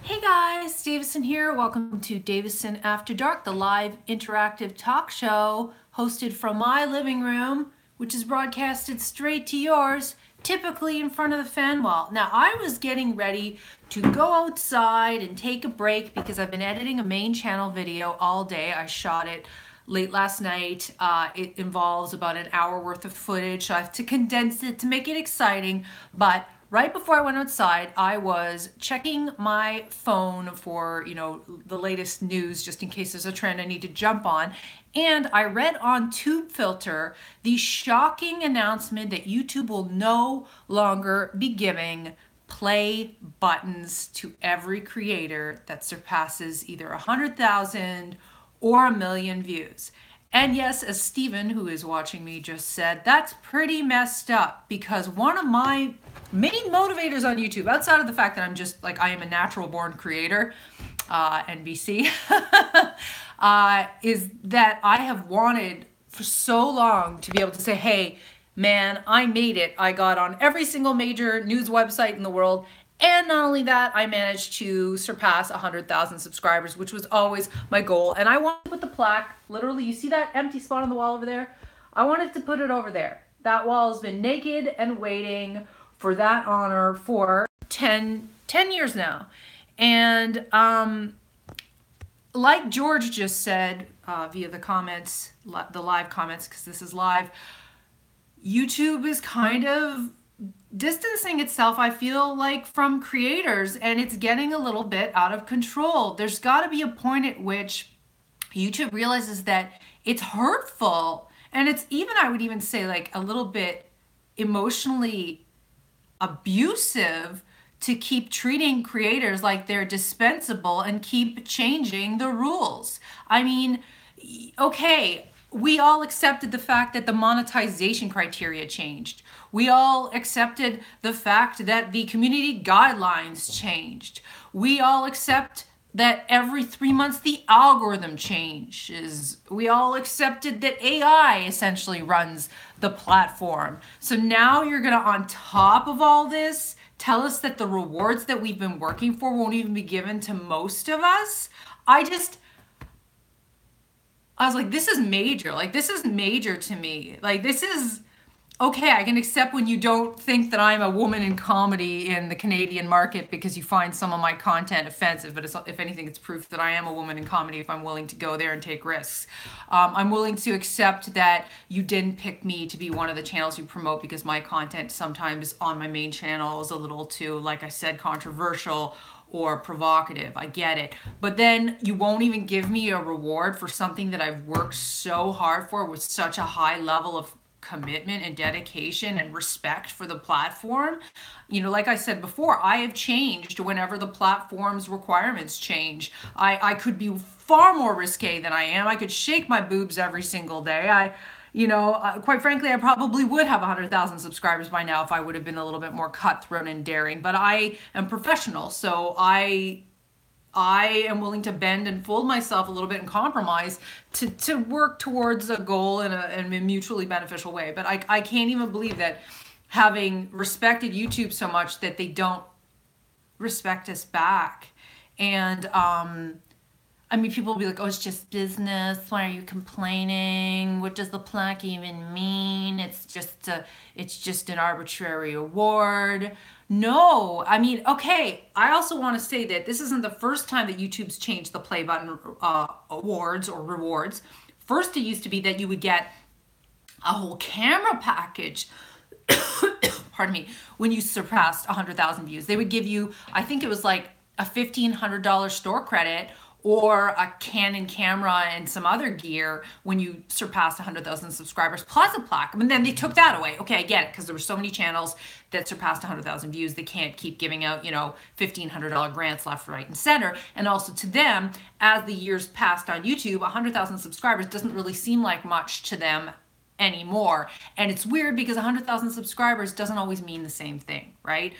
Hey guys, Davison here. Welcome to Davison After Dark, the live interactive talk show hosted from my living room, which is broadcasted straight to yours, typically in front of the fan wall. Now, I was getting ready to go outside and take a break because I've been editing a main channel video all day. I shot it late last night. It involves about an hour worth of footage, so I have to condense it to make it exciting, but right before I went outside, I was checking my phone for, the latest news, just in case there's a trend I need to jump on. And I read on TubeFilter the shocking announcement that YouTube will no longer be giving play buttons to every creator that surpasses either 100,000 or 1 million views. And yes, as Steven, who is watching me, just said, that's pretty messed up, because one of my main motivators on YouTube, outside of the fact that I'm just like, I am a natural born creator, NBC, is that I have wanted for so long to be able to say, hey, man, I made it. I got on every single major news website in the world. And not only that, I managed to surpass 100,000 subscribers, which was always my goal. And I wanted to put the plaque, literally, you see that empty spot on the wall over there? I wanted to put it over there. That wall has been naked and waiting for that honor for 10 years now. And like George just said via the comments, the live comments, because this is live, YouTube is kind of distancing itself, I feel like, from creators, and it's getting a little bit out of control. There's got to be a point at which YouTube realizes that it's hurtful, and it's even, I would even say, like a little bit emotionally abusive to keep treating creators like they're dispensable and keep changing the rules. I mean, okay, we all accepted the fact that the monetization criteria changed. We all accepted the fact that the community guidelines changed. We all accept that every 3 months the algorithm changes. We all accepted that AI essentially runs the platform. So now you're gonna, on top of all this, tell us that the rewards that we've been working for won't even be given to most of us? I was like, this is major. Like, this is major to me. Like, this is, okay, I can accept when you don't think that I'm a woman in comedy in the Canadian market because you find some of my content offensive, but if anything, it's proof that I am a woman in comedy if I'm willing to go there and take risks. I'm willing to accept that you didn't pick me to be one of the channels you promote because my content sometimes on my main channel is a little too, like I said, controversial or provocative. I get it. But then you won't even give me a reward for something that I've worked so hard for with such a high level of commitment and dedication and respect for the platform. Like I said before, I have changed whenever the platform's requirements change. I could be far more risque than I am. I could shake my boobs every single day. Quite frankly, I probably would have 100,000 subscribers by now if I would have been a little bit more cutthroat and daring, but I am professional, so I am willing to bend and fold myself a little bit and compromise to work towards a goal in a mutually beneficial way. But I can't even believe that, having respected YouTube so much, that they don't respect us back. And I mean, people will be like, oh, it's just business. Why are you complaining? What does the plaque even mean? It's just an arbitrary award. No, I mean, okay, I also want to say that this isn't the first time that YouTube's changed the play button awards or rewards. First, it used to be that you would get a whole camera package, pardon me, when you surpassed 100,000 views. They would give you, I think it was like a $1,500 store credit, or a Canon camera and some other gear when you surpassed 100,000 subscribers, plus a plaque. And then they took that away. Okay, I get it, because there were so many channels that surpassed 100,000 views, they can't keep giving out, $1,500 grants left, right, and center. And also to them, as the years passed on YouTube, 100,000 subscribers doesn't really seem like much to them anymore. And it's weird because 100,000 subscribers doesn't always mean the same thing, right?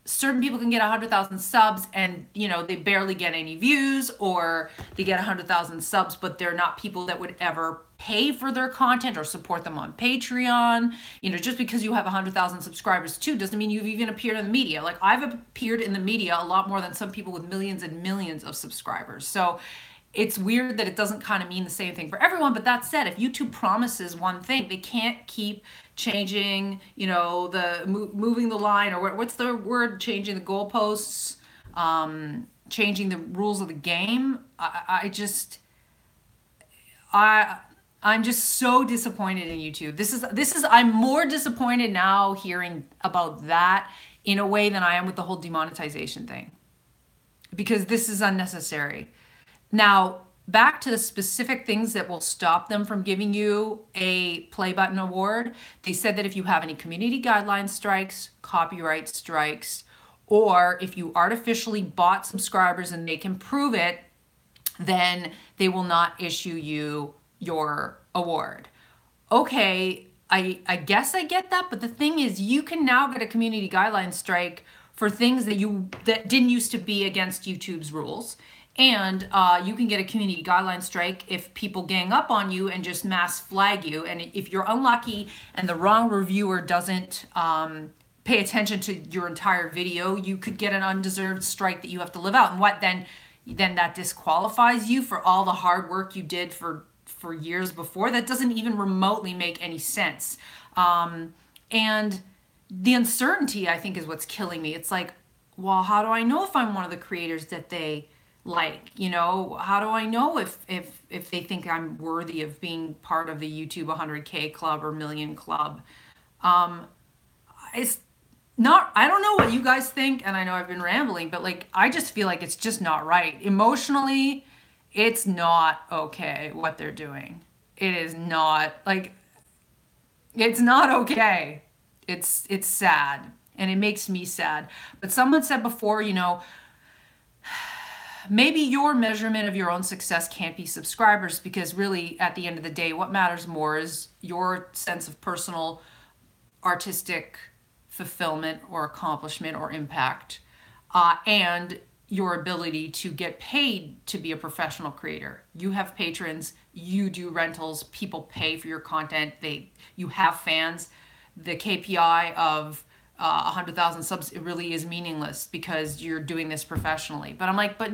certain people can get 100,000 subs and, they barely get any views, or they get 100,000 subs, but they're not people that would ever pay for their content or support them on Patreon. Just because you have 100,000 subscribers too doesn't mean you've even appeared in the media. Like, I've appeared in the media a lot more than some people with millions and millions of subscribers. So it's weird that it doesn't kind of mean the same thing for everyone. But that said, if YouTube promises one thing, they can't keep changing, the moving the line, or what's the word, changing the goalposts, changing the rules of the game. I'm just so disappointed in YouTube. I'm more disappointed now hearing about that in a way than I am with the whole demonetization thing, because this is unnecessary. Now, back to the specific things that will stop them from giving you a play button award. They said that if you have any community guideline strikes, copyright strikes, or if you artificially bought subscribers and they can prove it, then they will not issue you your award. Okay, I guess I get that, but the thing is, you can now get a community guideline strike for things that didn't used to be against YouTube's rules. And you can get a community guideline strike if people gang up on you and just mass flag you. And if you're unlucky and the wrong reviewer doesn't pay attention to your entire video, you could get an undeserved strike that you have to live out. And what then that disqualifies you for all the hard work you did for years before. That doesn't even remotely make any sense. And the uncertainty, I think, is what's killing me. It's like, well, how do I know if I'm one of the creators that they like? How do I know if they think I'm worthy of being part of the YouTube 100K club or million club? It's not, I don't know what you guys think, and I know I've been rambling, but like, I just feel like it's just not right. Emotionally, it's not okay what they're doing. It is not, like, it's not okay. It's sad, and it makes me sad. But someone said before, maybe your measurement of your own success can't be subscribers, because really, at the end of the day, what matters more is your sense of personal artistic fulfillment or accomplishment or impact, and your ability to get paid to be a professional creator. You have patrons, you do rentals, people pay for your content, you have fans. The KPI of 100,000 subs, it really is meaningless because you're doing this professionally. But I'm like, but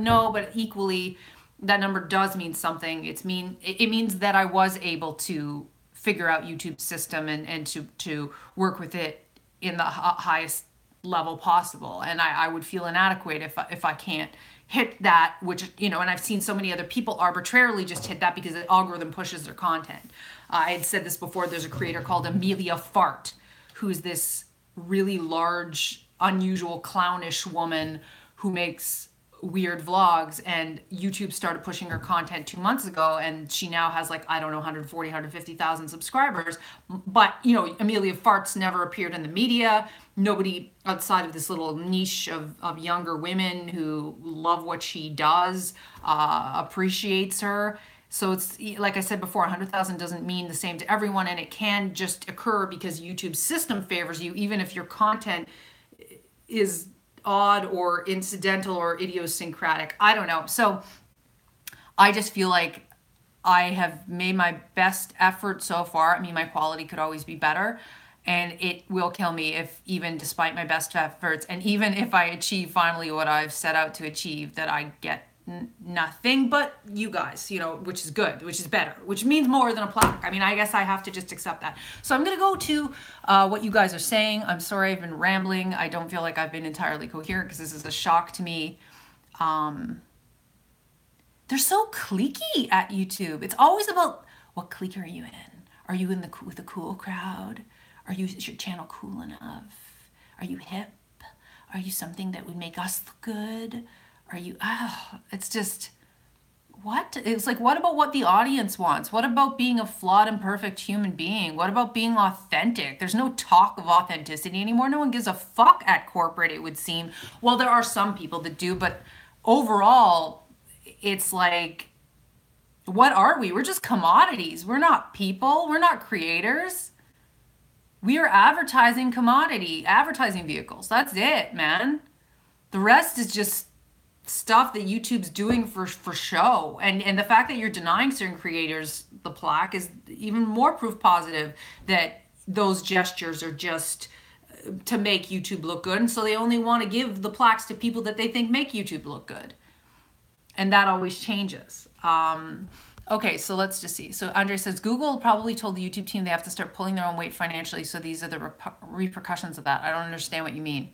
equally, that number does mean something. It means that I was able to figure out YouTube's system and to work with it in the highest level possible. And I would feel inadequate if I can't hit that, which, and I've seen so many other people arbitrarily just hit that because the algorithm pushes their content. I had said this before, there's a creator called Emilia Farts, who's this really large, unusual, clownish woman who makes weird vlogs, and YouTube started pushing her content 2 months ago, and she now has 140, 150,000 subscribers. But, Emilia Farts never appeared in the media. Nobody outside of this little niche of younger women who love what she does appreciates her. So it's, like I said before, 100,000 doesn't mean the same to everyone, and it can just occur because YouTube's system favors you, even if your content is odd or incidental or idiosyncratic. I don't know. So I just feel like I have made my best effort so far. I mean, my quality could always be better, and it will kill me if, even despite my best efforts, and even if I achieve finally what I've set out to achieve, that I get nothing but you guys, which is good, which is better, which means more than a plaque. I mean, I guess I have to just accept that. So I'm going to go to what you guys are saying. I'm sorry I've been rambling. I don't feel like I've been entirely coherent because this is a shock to me. They're so cliquey at YouTube. It's always about, what clique are you in? Are you with the cool crowd? Is your channel cool enough? Are you hip? Are you something that would make us look good? Are you, it's just, what? It's like, what about what the audience wants? What about being a flawed, imperfect human being? What about being authentic? There's no talk of authenticity anymore. No one gives a fuck at corporate, it would seem. Well, there are some people that do, but overall, it's like, what are we? We're just commodities. We're not people. We're not creators. We are advertising commodity, advertising vehicles. That's it, man. The rest is just stuff that YouTube's doing for show. And the fact that you're denying certain creators the plaque is even more proof positive that those gestures are just to make YouTube look good. And so they only want to give the plaques to people that they think make YouTube look good. And that always changes. Okay, so let's just see. So Andre says, Google probably told the YouTube team they have to start pulling their own weight financially. So these are the repercussions of that. I don't understand what you mean.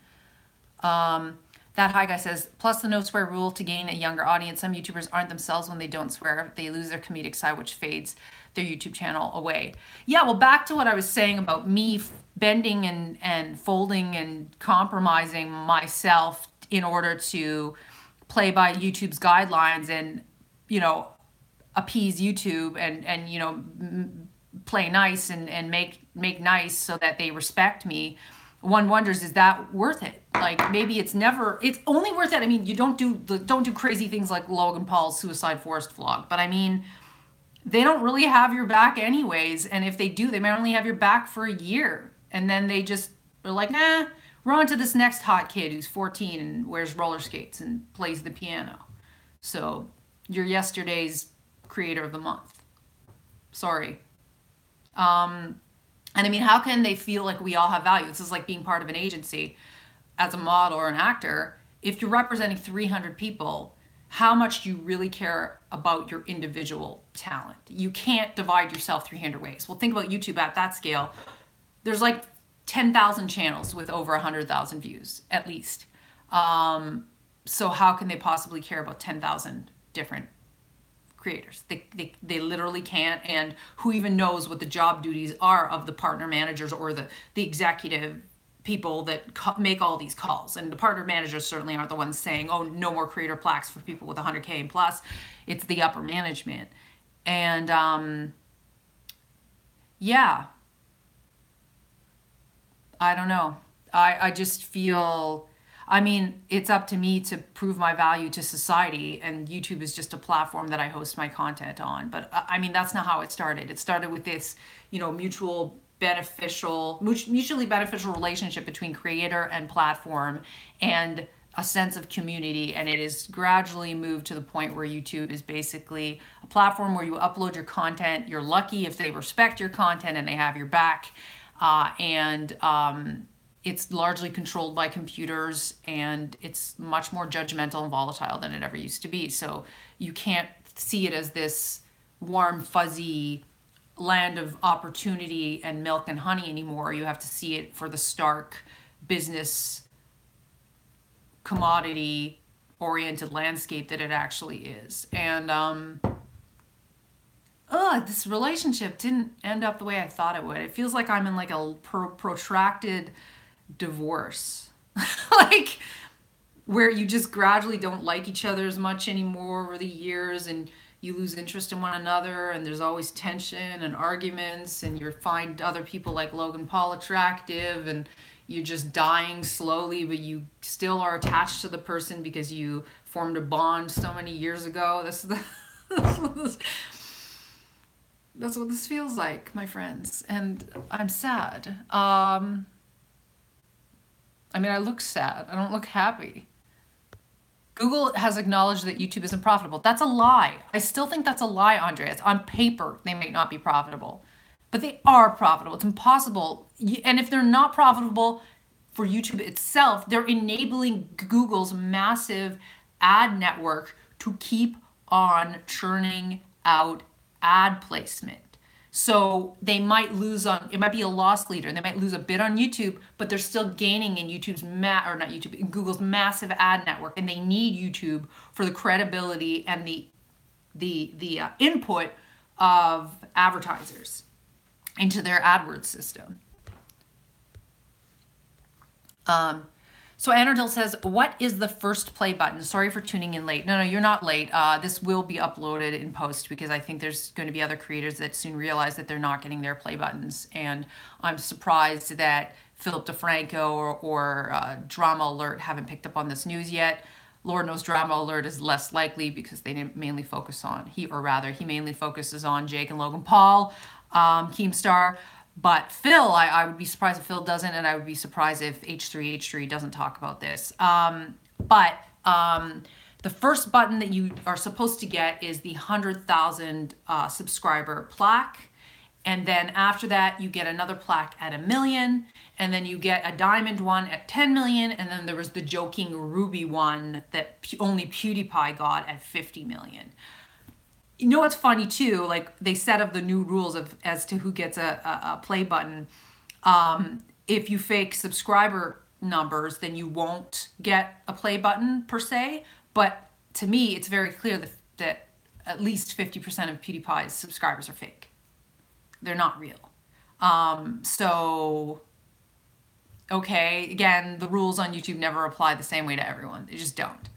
That Hi Guy says, plus the no swear rule to gain a younger audience. Some YouTubers aren't themselves when they don't swear. They lose their comedic side, which fades their YouTube channel away. Yeah, well, back to what I was saying about me bending and folding and compromising myself in order to play by YouTube's guidelines and, you know, appease YouTube and you know, play nice and make nice so that they respect me. One wonders, is that worth it? Like, maybe it's only worth it. I mean, you don't do crazy things like Logan Paul's Suicide Forest vlog, but I mean, they don't really have your back anyways. And if they do, they might only have your back for a year. And then they just are like, nah, we're on to this next hot kid who's 14 and wears roller skates and plays the piano. So you're yesterday's creator of the month. Sorry. And I mean, how can they feel like we all have value? This is like being part of an agency as a model or an actor. If you're representing 300 people, how much do you really care about your individual talent? You can't divide yourself 300 ways. Well, think about YouTube at that scale. There's like 10,000 channels with over 100,000 views, at least. So how can they possibly care about 10,000 different creators? They literally can't. And who even knows what the job duties are of the partner managers or the executive people that make all these calls. And the partner managers certainly aren't the ones saying, oh, no more creator plaques for people with 100K and plus. It's the upper management. And yeah, I don't know. I just feel, I mean, it's up to me to prove my value to society, and YouTube is just a platform that I host my content on. But I mean, that's not how it started. It started with this, you know, mutually beneficial relationship between creator and platform and a sense of community. And it is gradually moved to the point where YouTube is basically a platform where you upload your content. You're lucky if they respect your content and they have your back. It's largely controlled by computers, and it's much more judgmental and volatile than it ever used to be. So you can't see it as this warm, fuzzy land of opportunity and milk and honey anymore. You have to see it for the stark business commodity oriented landscape that it actually is. And this relationship didn't end up the way I thought it would. It feels like I'm in like a protracted divorce, like where you just gradually don't like each other as much anymore over the years, and you lose interest in one another, and there's always tension and arguments, and you find other people like Logan Paul attractive, and you're just dying slowly, but you still are attached to the person because you formed a bond so many years ago. That's what this feels like, my friends, and I'm sad. I mean, I look sad. I don't look happy. Google has acknowledged that YouTube isn't profitable. That's a lie. I still think that's a lie, Andreas. On paper, they may not be profitable, but they are profitable. It's impossible. And if they're not profitable for YouTube itself, they're enabling Google's massive ad network to keep on churning out ad placement. So they might lose it might be a loss leader. They might lose a bit on YouTube, but they're still gaining in in Google's massive ad network. And they need YouTube for the credibility and the input of advertisers into their AdWords system. So Anardil says, what is the first play button? Sorry for tuning in late. No, you're not late. This will be uploaded in post because I think there's going to be other creators that soon realize that they're not getting their play buttons. And I'm surprised that Philip DeFranco or Drama Alert haven't picked up on this news yet. Lord knows Drama Alert is less likely because they didn't mainly focus on, he mainly focuses on Jake and Logan Paul, Keemstar. But Phil, I would be surprised if Phil doesn't, and I would be surprised if H3 doesn't talk about this. But the first button that you are supposed to get is the 100,000 subscriber plaque. And then after that, you get another plaque at 1 million. And then you get a diamond one at 10 million. And then there was the joking ruby one that only PewDiePie got at 50 million. You know what's funny too? Like they set up the new rules as to who gets a play button. If you fake subscriber numbers, then you won't get a play button per se. But to me, it's very clear that at least 50% of PewDiePie's subscribers are fake. They're not real. So, okay, again, the rules on YouTube never apply the same way to everyone. They just don't.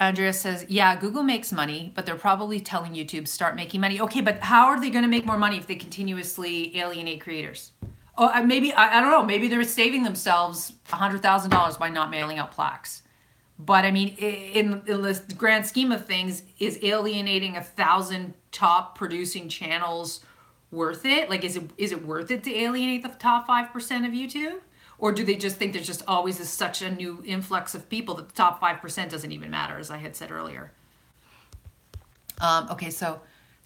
Andrea says, yeah, Google makes money, but they're probably telling YouTube start making money. Okay, but how are they going to make more money if they continuously alienate creators? Oh, maybe, I don't know, maybe they're saving themselves $100,000 by not mailing out plaques. But I mean, in the grand scheme of things, is alienating 1,000 top producing channels worth it? Like, is it worth it to alienate the top 5% of YouTube? Or do they just think there's just always such a new influx of people that the top 5% doesn't even matter, as I had said earlier? Okay, so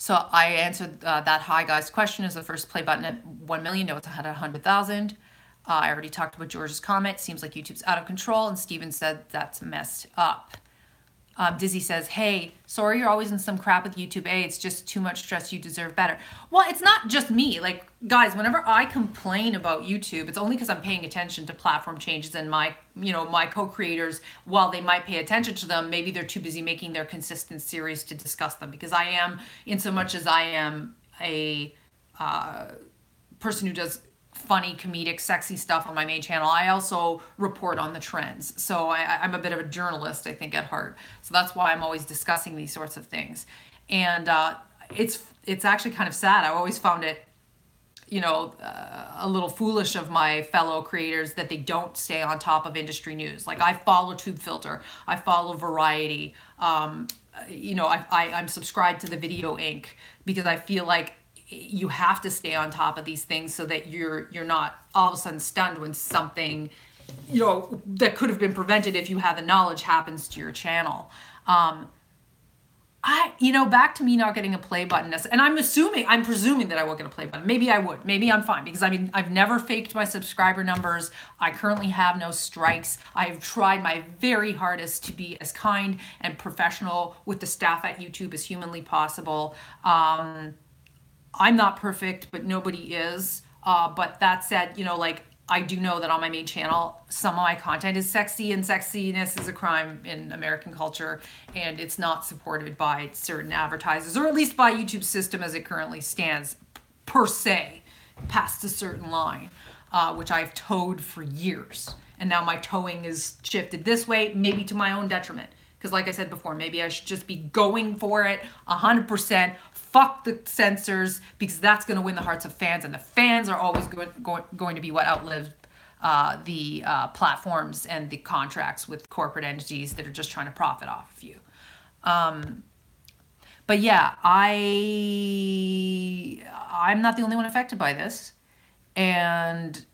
I answered that hi guys question is the first play button at 1 million. No, it's had 100,000. I already talked about George's comment. Seems like YouTube's out of control. And Steven said that's messed up. Dizzy says, hey, sorry you're always in some crap with YouTube. It's just too much stress. You deserve better. Well, it's not just me. Like, guys, whenever I complain about YouTube, it's only because I'm paying attention to platform changes and my co-creators, while they might pay attention to them, maybe they're too busy making their consistent series to discuss them. Because I am, in so much as I am a person who does funny, comedic, sexy stuff on my main channel, I also report on the trends. So I'm a bit of a journalist, I think, at heart. So that's why I'm always discussing these sorts of things. And it's actually kind of sad. I always found it, a little foolish of my fellow creators that they don't stay on top of industry news. Like I follow Tube Filter, I follow Variety, I'm subscribed to the Video Inc. because I feel like you have to stay on top of these things so that you're not all of a sudden stunned when something, that could have been prevented if you had the knowledge happens to your channel. Back to me not getting a play button, and I'm presuming that I won't get a play button. Maybe I would. Maybe I'm fine because I've never faked my subscriber numbers. I currently have no strikes. I've tried my very hardest to be as kind and professional with the staff at YouTube as humanly possible. I'm not perfect, but nobody is. But that said, I do know that on my main channel, some of my content is sexy, and sexiness is a crime in American culture, and it's not supported by certain advertisers, or at least by YouTube's system as it currently stands, per se, past a certain line, which I've towed for years. And now my towing is shifted this way, maybe to my own detriment. Because like I said before, maybe I should just be going for it 100%. Fuck the censors, because that's going to win the hearts of fans, and the fans are always going to be what outlived the platforms and the contracts with corporate entities that are just trying to profit off of you. But yeah, I'm not the only one affected by this, and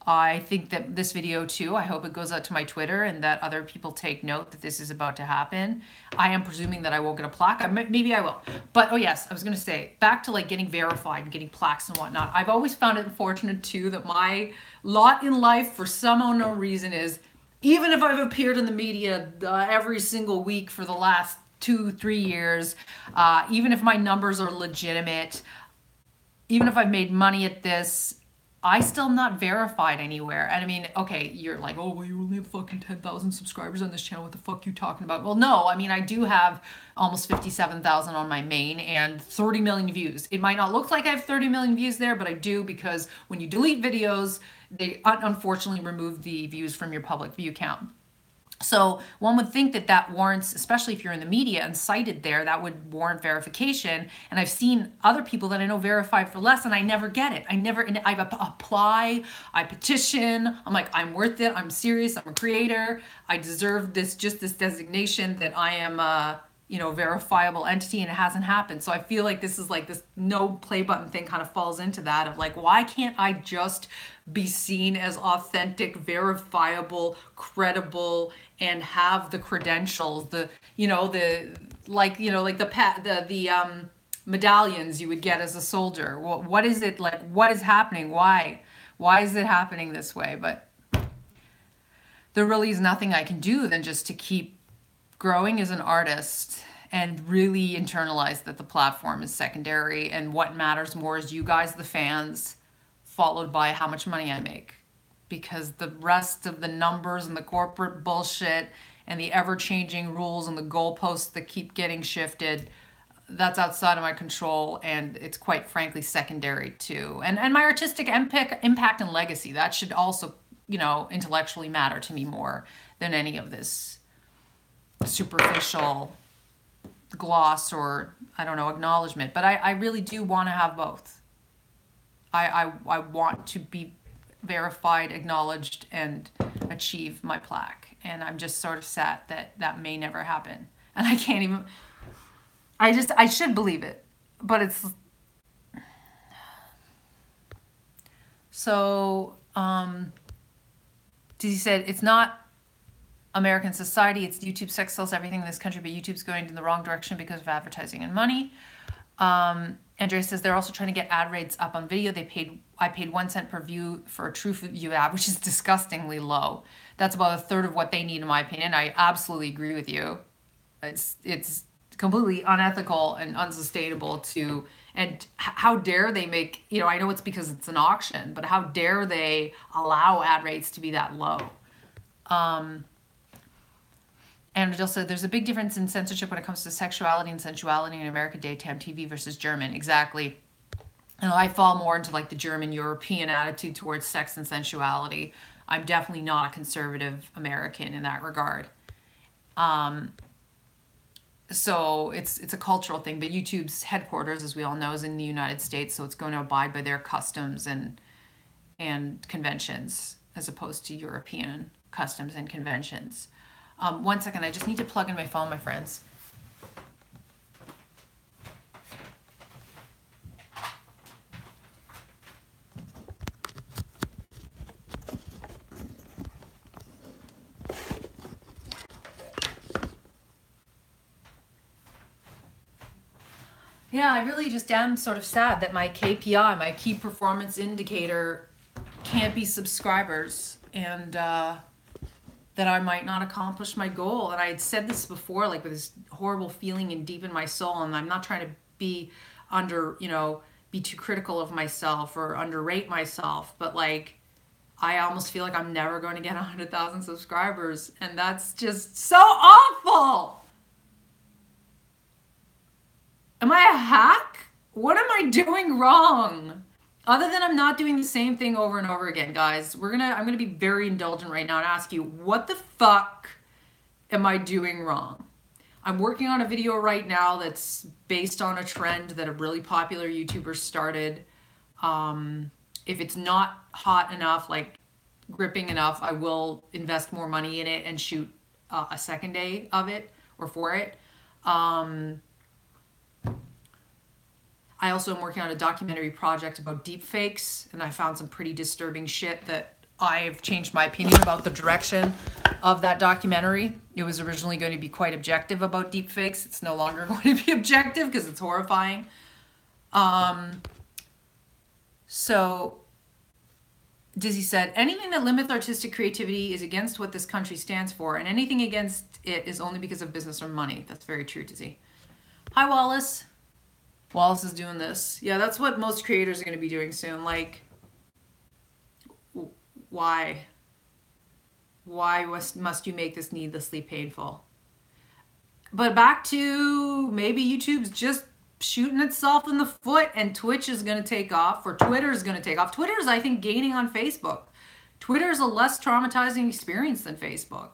I think that this video too, I hope it goes out to my Twitter and that other people take note that this is about to happen. I am presuming that I won't get a plaque. Maybe I will. But, oh yes, I was going to say, back to like getting verified and getting plaques and whatnot. I've always found it unfortunate too that my lot in life for some unknown reason is, even if I've appeared in the media every single week for the last 2-3 years, even if my numbers are legitimate, even if I've made money at this, I still am not verified anywhere. And I mean, okay, you're like, oh, well, you only have fucking 10,000 subscribers on this channel. What the fuck are you talking about? Well, no, I mean, I do have almost 57,000 on my main and 30 million views. It might not look like I have 30 million views there, but I do, because when you delete videos, they unfortunately remove the views from your public view count. So one would think that that warrants, especially if you're in the media and cited there, that would warrant verification. And I've seen other people that I know verified for less, and I never get it. I apply, I petition. I'm like, I'm worth it. I'm serious. I'm a creator. I deserve this designation that I am verifiable entity, and it hasn't happened. So I feel like this is like this no play button thing kind of falls into that of like, why can't I just be seen as authentic, verifiable, credible, and have the credentials, the medallions you would get as a soldier. What is it like? What is happening? Why is it happening this way? But there really is nothing I can do than just to keep growing as an artist and really internalize that the platform is secondary, and what matters more is you guys, the fans, followed by how much money I make. Because the rest of the numbers and the corporate bullshit and the ever-changing rules and the goalposts that keep getting shifted, that's outside of my control, and it's quite frankly secondary too. And my artistic impact and legacy, that should also, intellectually matter to me more than any of this superficial gloss or, I don't know, acknowledgement. But I really do want to have both. I want to be verified, acknowledged, and achieve my plaque. And I'm just sort of sad that that may never happen. And I can't even, I should believe it, but it's, so, Dizzy said, it's not American society, it's YouTube. Sex sells everything in this country, but YouTube's going in the wrong direction because of advertising and money. Andrea says they're also trying to get ad rates up on video. I paid 1 cent per view for a true view ad, which is disgustingly low. That's about a third of what they need, in my opinion. I absolutely agree with you. It's completely unethical and unsustainable to, and how dare they make, I know it's because it's an auction, but how dare they allow ad rates to be that low? And Jill said, there's a big difference in censorship when it comes to sexuality and sensuality in American daytime TV versus German. Exactly. And I fall more into like the German European attitude towards sex and sensuality. I'm definitely not a conservative American in that regard. So it's a cultural thing, but YouTube's headquarters, as we all know, is in the United States, so it's going to abide by their customs and conventions as opposed to European customs and conventions. 1 second, I just need to plug in my phone, my friends. Yeah, I really just am sort of sad that my KPI, my key performance indicator, can't be subscribers, and that I might not accomplish my goal. And I had said this before, like with this horrible feeling in deep in my soul, and I'm not trying to be be too critical of myself or underrate myself, but like, I almost feel like I'm never going to get 100,000 subscribers, and that's just so awful. Am I a hack? What am I doing wrong? Other than I'm not doing the same thing over and over again, guys. I'm gonna be very indulgent right now and ask you, what the fuck am I doing wrong? I'm working on a video right now that's based on a trend that a really popular YouTuber started. If it's not hot enough, like gripping enough, I will invest more money in it and shoot a second day of it or for it. I also am working on a documentary project about deepfakes, and I found some pretty disturbing shit that I've changed my opinion about the direction of that documentary. It was originally going to be quite objective about deepfakes. It's no longer going to be objective because it's horrifying. So Dizzy said, anything that limits artistic creativity is against what this country stands for, and anything against it is only because of business or money. That's very true, Dizzy. Hi, Wallace. Wallace is doing this. Yeah, that's what most creators are going to be doing soon. Like, why? Why must you make this needlessly painful? But back to maybe YouTube's just shooting itself in the foot, and Twitch is going to take off, or Twitter is going to take off. Twitter is, I think, gaining on Facebook. Twitter is a less traumatizing experience than Facebook.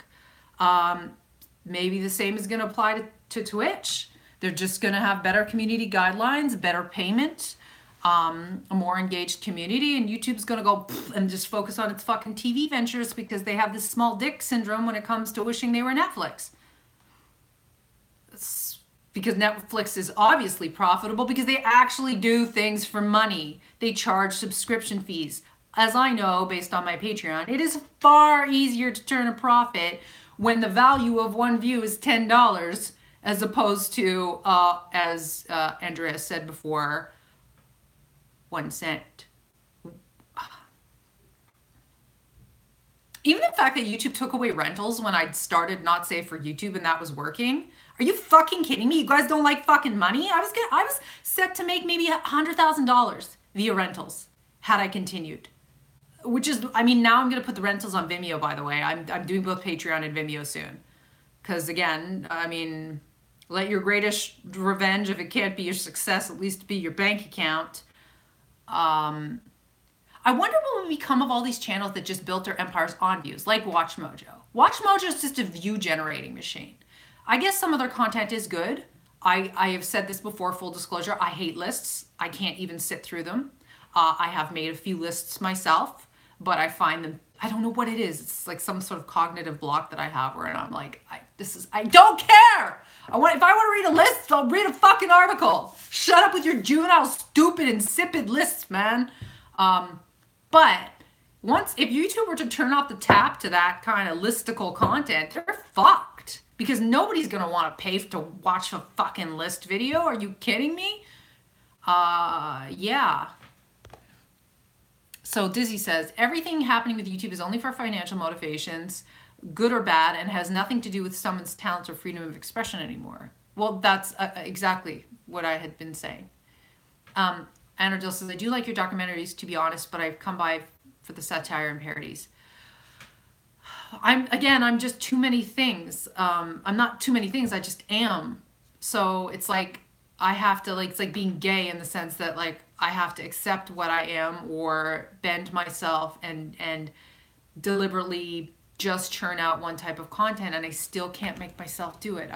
Maybe the same is going to apply to Twitch. They're just going to have better community guidelines, better payment, a more engaged community, and YouTube's going to go and just focus on its fucking TV ventures because they have this small dick syndrome when it comes to wishing they were Netflix. because Netflix is obviously profitable because they actually do things for money. They charge subscription fees. As I know, based on my Patreon, it is far easier to turn a profit when the value of one view is $10 as opposed to, as Andrea said before, 1 cent. Even the fact that YouTube took away rentals when I started Not Safe for YouTube and that was working. Are you fucking kidding me? You guys don't like fucking money? I was set to make maybe $100,000 via rentals had I continued. Which is, I mean, now I'm going to put the rentals on Vimeo, by the way. I'm doing both Patreon and Vimeo soon. Because again, I mean, let your greatest revenge, if it can't be your success, at least be your bank account. I wonder what will become of all these channels that just built their empires on views, like Watch Mojo. Watch Mojo is just a view generating machine. I guess some of their content is good. I have said this before, full disclosure, I hate lists. I can't even sit through them. I have made a few lists myself, but I find them, I don't know what it is. It's like some sort of cognitive block that I have where I'm like, I don't care. If I want to read a list, I'll read a fucking article. Shut up with your juvenile, stupid, insipid lists, man. But if YouTube were to turn off the tap to that kind of listicle content, they're fucked. Because nobody's going to want to pay to watch a fucking list video. Are you kidding me? Yeah. So Dizzy says, everything happening with YouTube is only for financial motivations, good or bad, and has nothing to do with someone's talent or freedom of expression anymore. Well, that's exactly what I had been saying. Anna Dill says, I do like your documentaries, to be honest, but I've come by for the satire and parodies. I'm just too many things. I'm not too many things, I just am. So it's like, I have to, like, it's like being gay in the sense that, like, I have to accept what I am or bend myself and deliberately just churn out one type of content, and I still can't make myself do it.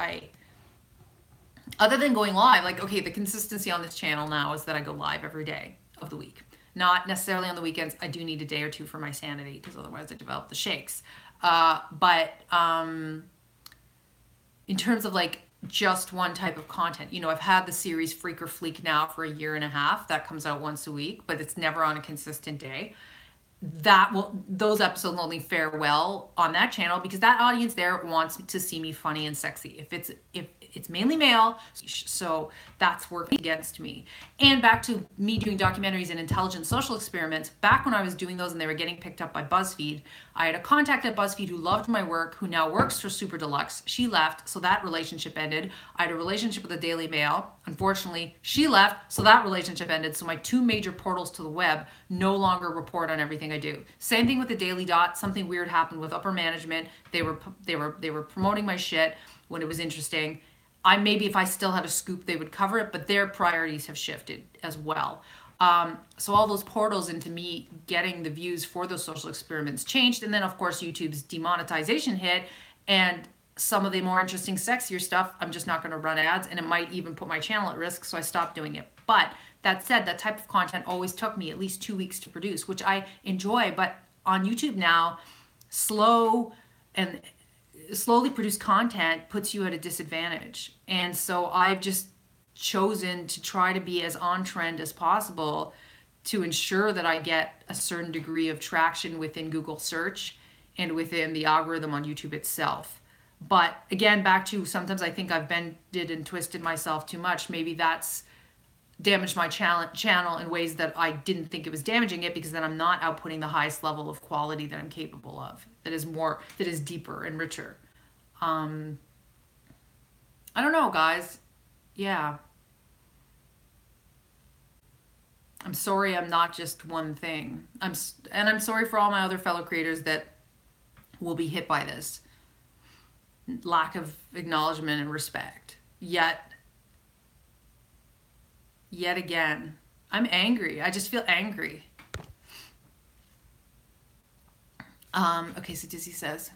Other than going live, like, okay, the consistency on this channel now is that I go live every day of the week. Not necessarily on the weekends. I do need a day or two for my sanity because otherwise I develop the shakes. But in terms of like just one type of content, you know, I've had the series Freak or Fleek now for 1.5 years. That comes out once a week, but it's never on a consistent day. Those episodes only fare well on that channel because that audience there wants to see me funny and sexy. If it's mainly male, so that's working against me. And back to me doing documentaries and intelligent social experiments, back when I was doing those and they were getting picked up by BuzzFeed, I had a contact at BuzzFeed who loved my work, who now works for Super Deluxe. She left, so that relationship ended. I had a relationship with the Daily Mail. Unfortunately, she left, so that relationship ended. So my 2 major portals to the web no longer report on everything I do. Same thing with the Daily Dot. Something weird happened with upper management. They were promoting my shit when it was interesting. Maybe if I still had a scoop, they would cover it, but their priorities have shifted as well. So all those portals into me getting the views for those social experiments changed. And then, of course, YouTube's demonetization hit. And some of the more interesting, sexier stuff, I'm just not going to run ads. And it might even put my channel at risk, so I stopped doing it. But that said, that type of content always took me at least 2 weeks to produce, which I enjoy. But on YouTube now, slowly produced content puts you at a disadvantage. And so I've just chosen to try to be as on trend as possible to ensure that I get a certain degree of traction within Google search and within the algorithm on YouTube itself. But again, back to sometimes I think I've bended and twisted myself too much. Maybe that's damaged my channel in ways that I didn't think it was damaging it, because then I'm not outputting the highest level of quality that I'm capable of, that is deeper and richer. I don't know, guys. Yeah. I'm sorry I'm not just one thing. I'm sorry for all my other fellow creators that will be hit by this lack of acknowledgement and respect. Yet again, I'm angry. I just feel angry. Okay, so Dizzy says,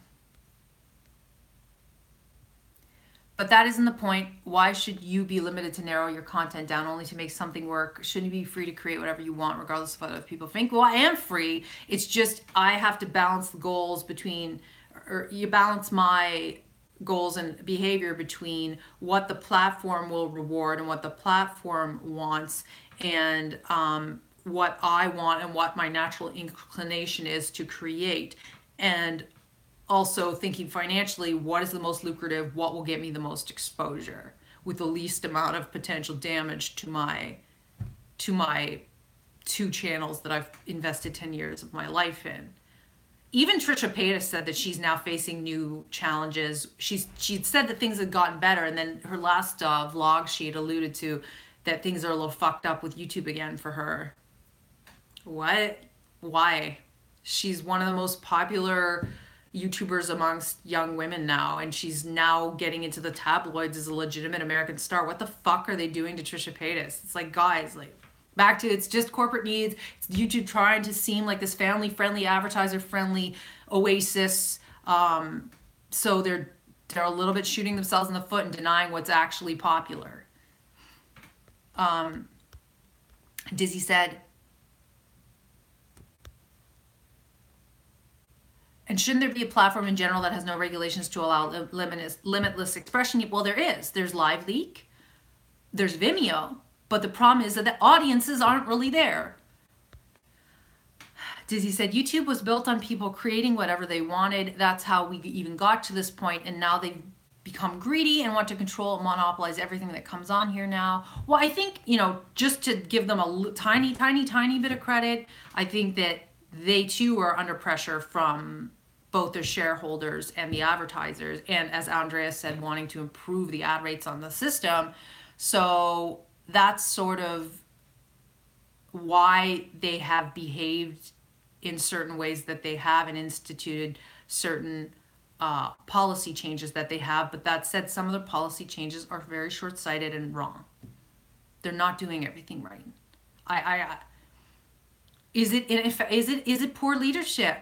but that isn't the point. Why should you be limited to narrow your content down only to make something work? Shouldn't you be free to create whatever you want, regardless of what other people think? Well, I am free. It's just I have to balance the goals between, or you balance my goals and behavior between what the platform will reward and what the platform wants, and what I want and what my natural inclination is to create. And also thinking financially, what is the most lucrative, what will get me the most exposure with the least amount of potential damage to my two channels that I've invested 10 years of my life in. Even Trisha Paytas said that she's now facing new challenges. She'd said that things had gotten better, and then her last vlog, she had alluded to that things are a little fucked up with YouTube again for her. What? Why? She's one of the most popular YouTubers amongst young women now, and she's now getting into the tabloids as a legitimate American star. What the fuck are they doing to Trisha Paytas? It's like, guys, like, back to, it's just corporate needs. It's YouTube trying to seem like this family-friendly, advertiser-friendly oasis. So they're a little bit shooting themselves in the foot and denying what's actually popular. Dizzy said, and shouldn't there be a platform in general that has no regulations to allow limitless expression? Well, there is. There's LiveLeak. There's Vimeo. But the problem is that the audiences aren't really there. Dizzy said, YouTube was built on people creating whatever they wanted. That's how we even got to this point. And now they've become greedy and want to control and monopolize everything that comes on here now. Well, I think, just to give them a tiny, tiny, tiny bit of credit, I think that they too are under pressure from both their shareholders and the advertisers. And as Andrea said, wanting to improve the ad rates on the system. So that's sort of why they have behaved in certain ways that they have and instituted certain policy changes that they have. But that said, some of the policy changes are very short-sighted and wrong. They're not doing everything right. Is it poor leadership?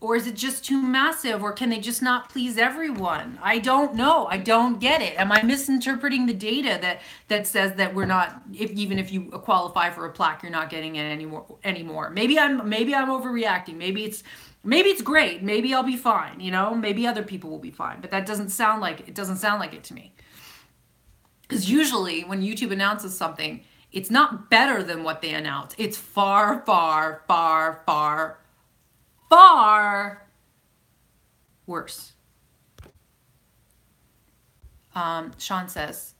Or is it just too massive? Or can they just not please everyone? I don't know. I don't get it. Am I misinterpreting the data that says that we're not, even if you qualify for a plaque, you're not getting it anymore? Maybe I'm overreacting. Maybe it's great. Maybe I'll be fine. Maybe other people will be fine. But that doesn't sound like it to me. Because usually when YouTube announces something, it's not better than what they announce. It's far, far, far, far, far worse. Sean says,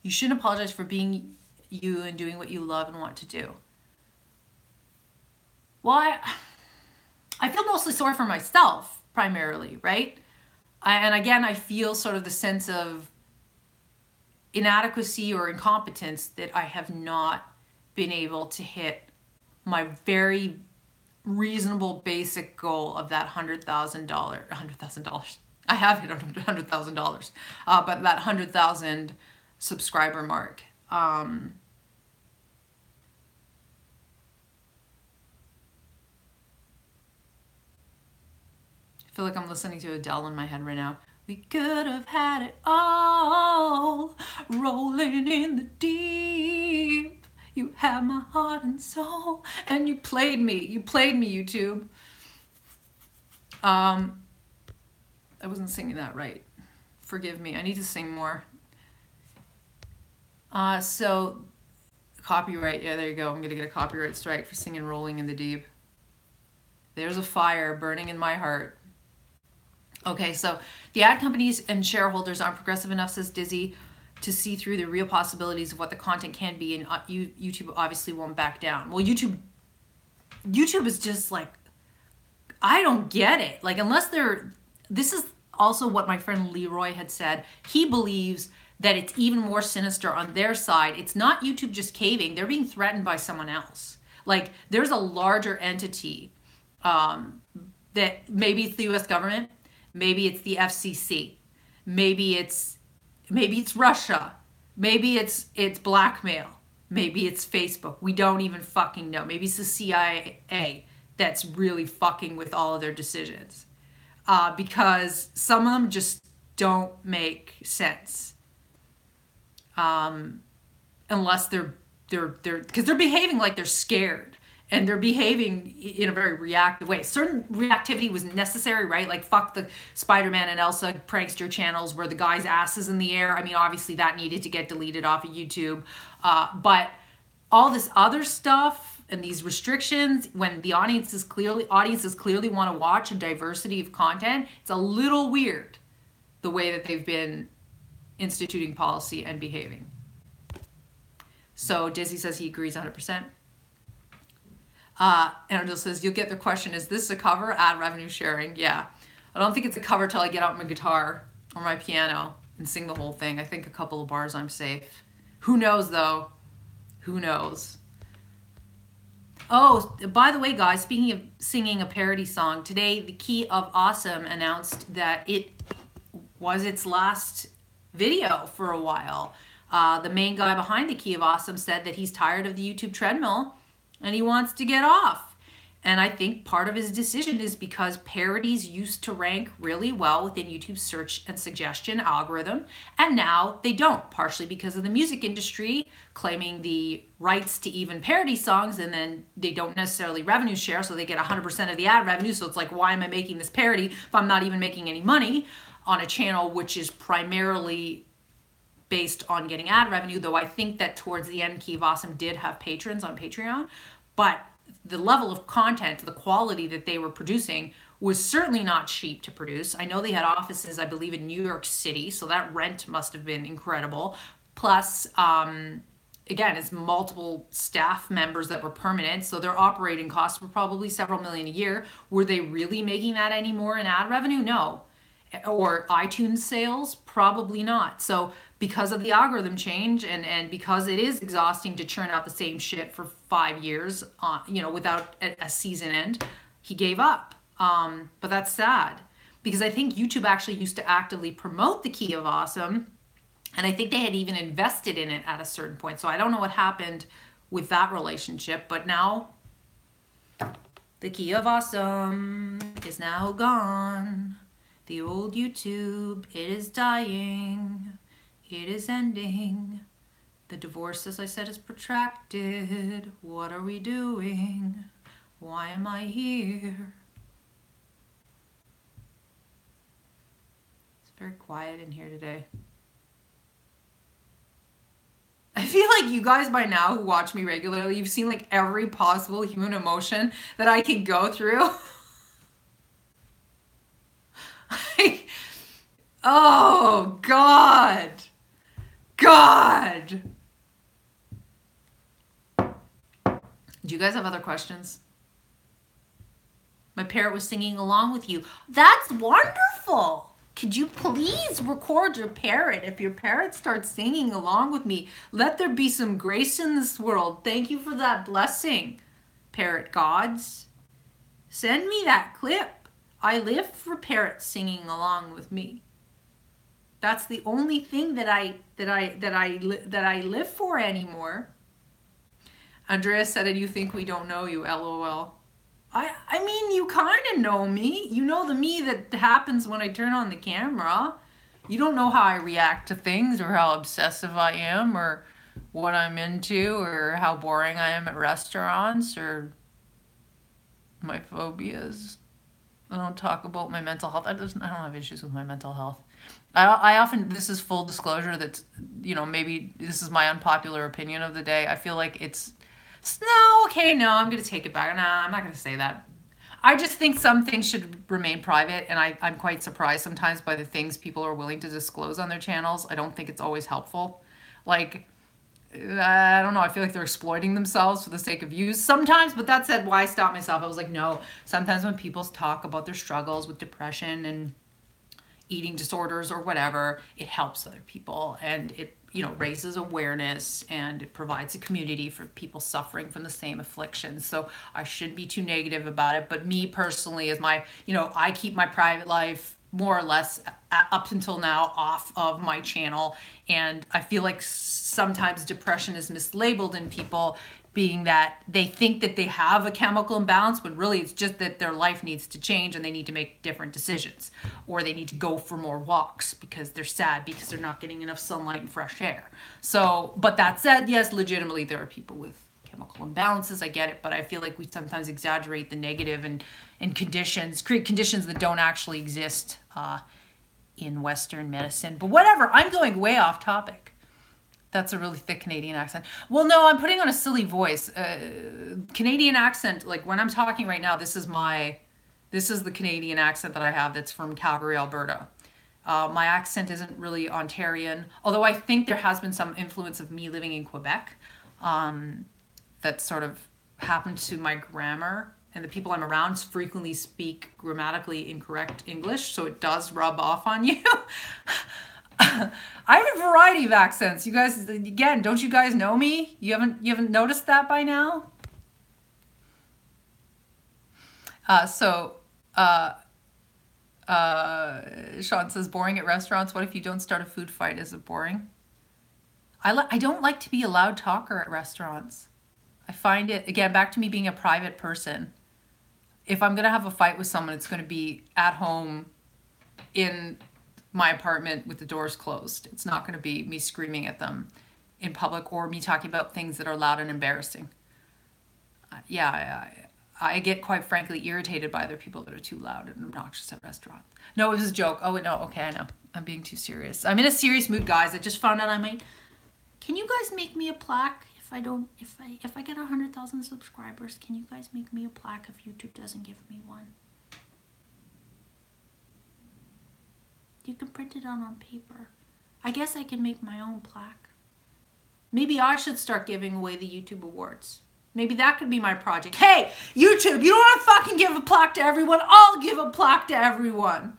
you shouldn't apologize for being you and doing what you love and want to do. Well, I feel mostly sorry for myself, primarily, right? And again, I feel sort of the sense of inadequacy or incompetence that I have not been able to hit my very reasonable basic goal of that $100,000. I have hit $100,000, but that 100,000 subscriber mark. I feel like I'm listening to Adele in my head right now. We could have had it all, rolling in the deep. You have my heart and soul, and you played me. You played me, YouTube. I wasn't singing that right. Forgive me. I need to sing more. So, copyright. Yeah, there you go. I'm going to get a copyright strike for singing Rolling in the Deep. There's a fire burning in my heart. Okay, so the ad companies and shareholders aren't progressive enough, says Dizzy, to see through the real possibilities of what the content can be, and YouTube obviously won't back down. Well, YouTube is just like, I don't get it. Like, unless this is also what my friend Leroy had said. He believes that it's even more sinister on their side. It's not YouTube just caving. They're being threatened by someone else. Like, there's a larger entity that maybe it's the US government, maybe it's the FCC, maybe it's Russia, maybe it's blackmail, maybe it's Facebook. We don't even fucking know. Maybe it's the CIA that's really fucking with all of their decisions, because some of them just don't make sense, unless they're because they're behaving like they're scared. and they're behaving in a very reactive way. Certain reactivity was necessary, right? Like fuck the Spider-Man and Elsa prankster channels where the guy's ass is in the air. I mean, obviously that needed to get deleted off of YouTube. But all this other stuff and these restrictions, when the audiences clearly want to watch a diversity of content, it's a little weird the way that they've been instituting policy and behaving. So Dizzy says he agrees 100%. Angel says, you'll get the question, is this a cover? Ad revenue sharing. Yeah. I don't think it's a cover till I get out my guitar or my piano and sing the whole thing. I think a couple of bars I'm safe. Who knows though? Who knows? Oh, by the way, guys, speaking of singing a parody song, today the Key of Awesome announced that it was its last video for a while. The main guy behind the Key of Awesome said that he's tired of the YouTube treadmill and he wants to get off. And I think part of his decision is because parodies used to rank really well within YouTube's search and suggestion algorithm, and now they don't, partially because of the music industry claiming the rights to even parody songs, and then they don't necessarily revenue share, so they get 100% of the ad revenue. So it's like, why am I making this parody if I'm not even making any money on a channel which is primarily based on getting ad revenue? Though I think that towards the end, Key of Awesome did have patrons on Patreon, but the level of content, the quality that they were producing was certainly not cheap to produce. I know they had offices, I believe, in New York City, so that rent must have been incredible. Plus, again, it's multiple staff members that were permanent, so their operating costs were probably several million a year. Were they really making that anymore in ad revenue? No. Or iTunes sales? Probably not. So because of the algorithm change and because it is exhausting to churn out the same shit for 5 years, without a season end, he gave up. But that's sad because I think YouTube actually used to actively promote the Key of Awesome, and I think they had even invested in it at a certain point. So I don't know what happened with that relationship, but now the Key of Awesome is now gone. The old YouTube, it is dying. It is ending. The divorce, as I said, is protracted. What are we doing? Why am I here? It's very quiet in here today. I feel like you guys by now who watch me regularly, you've seen like every possible human emotion that I can go through. Oh, God. God. Do you guys have other questions? My parrot was singing along with you. That's wonderful. Could you please record your parrot? If your parrot starts singing along with me, let there be some grace in this world. Thank you for that blessing, parrot gods. Send me that clip. I live for parrots singing along with me. That's the only thing that I live for anymore. Andrea said, and you think we don't know you, LOL. I mean, you kind of know me. You know the me that happens when I turn on the camera. You don't know how I react to things or how obsessive I am or what I'm into or how boring I am at restaurants or my phobias. I don't talk about my mental health. I don't have issues with my mental health. I often, this is full disclosure that, maybe this is my unpopular opinion of the day. I feel like I'm going to take it back. Nah, I'm not going to say that. I just think some things should remain private, and I'm quite surprised sometimes by the things people are willing to disclose on their channels. I don't think it's always helpful. Like, I don't know, I feel like they're exploiting themselves for the sake of views sometimes, but that said, why stop myself? I was like, no, sometimes when people talk about their struggles with depression and eating disorders or whatever, it helps other people and it raises awareness and it provides a community for people suffering from the same afflictions. So I shouldn't be too negative about it. But me personally, as my, I keep my private life more or less up until now off of my channel. And I feel like sometimes depression is mislabeled in people, being that they think that they have a chemical imbalance, but really it's just that their life needs to change and they need to make different decisions, or they need to go for more walks because they're sad because they're not getting enough sunlight and fresh air. So, but that said, yes, legitimately there are people with chemical imbalances. I get it, but I feel like we sometimes exaggerate the negative and conditions, create conditions that don't actually exist in Western medicine. But whatever, I'm going way off topic. That's a really thick Canadian accent. Well, no, I'm putting on a silly voice. Canadian accent, like when I'm talking right now, this is the Canadian accent that I have that's from Calgary, Alberta. My accent isn't really Ontarian, although I think there has been some influence of me living in Quebec that sort of happened to my grammar. And the people I'm around frequently speak grammatically incorrect English, so it does rub off on you. I have a variety of accents. You guys, again, don't you guys know me? You haven't noticed that by now? Sean says, boring at restaurants. What if you don't start a food fight? Is it boring? I don't like to be a loud talker at restaurants. I find it, again, back to me being a private person. If I'm going to have a fight with someone, it's going to be at home in my apartment with the doors closed. It's not going to be me screaming at them in public or me talking about things that are loud and embarrassing. I get, quite frankly, irritated by other people that are too loud and obnoxious at restaurants. No, it was a joke. Oh, no, okay, I know. I'm being too serious. I'm in a serious mood, guys. I just found out I might... Can you guys make me a plaque if I get 100,000 subscribers? Can you guys make me a plaque if YouTube doesn't give me one? You can print it out on paper. I guess I can make my own plaque. Maybe I should start giving away the YouTube awards. Maybe that could be my project. Hey, YouTube, you don't want to fucking give a plaque to everyone. I'll give a plaque to everyone.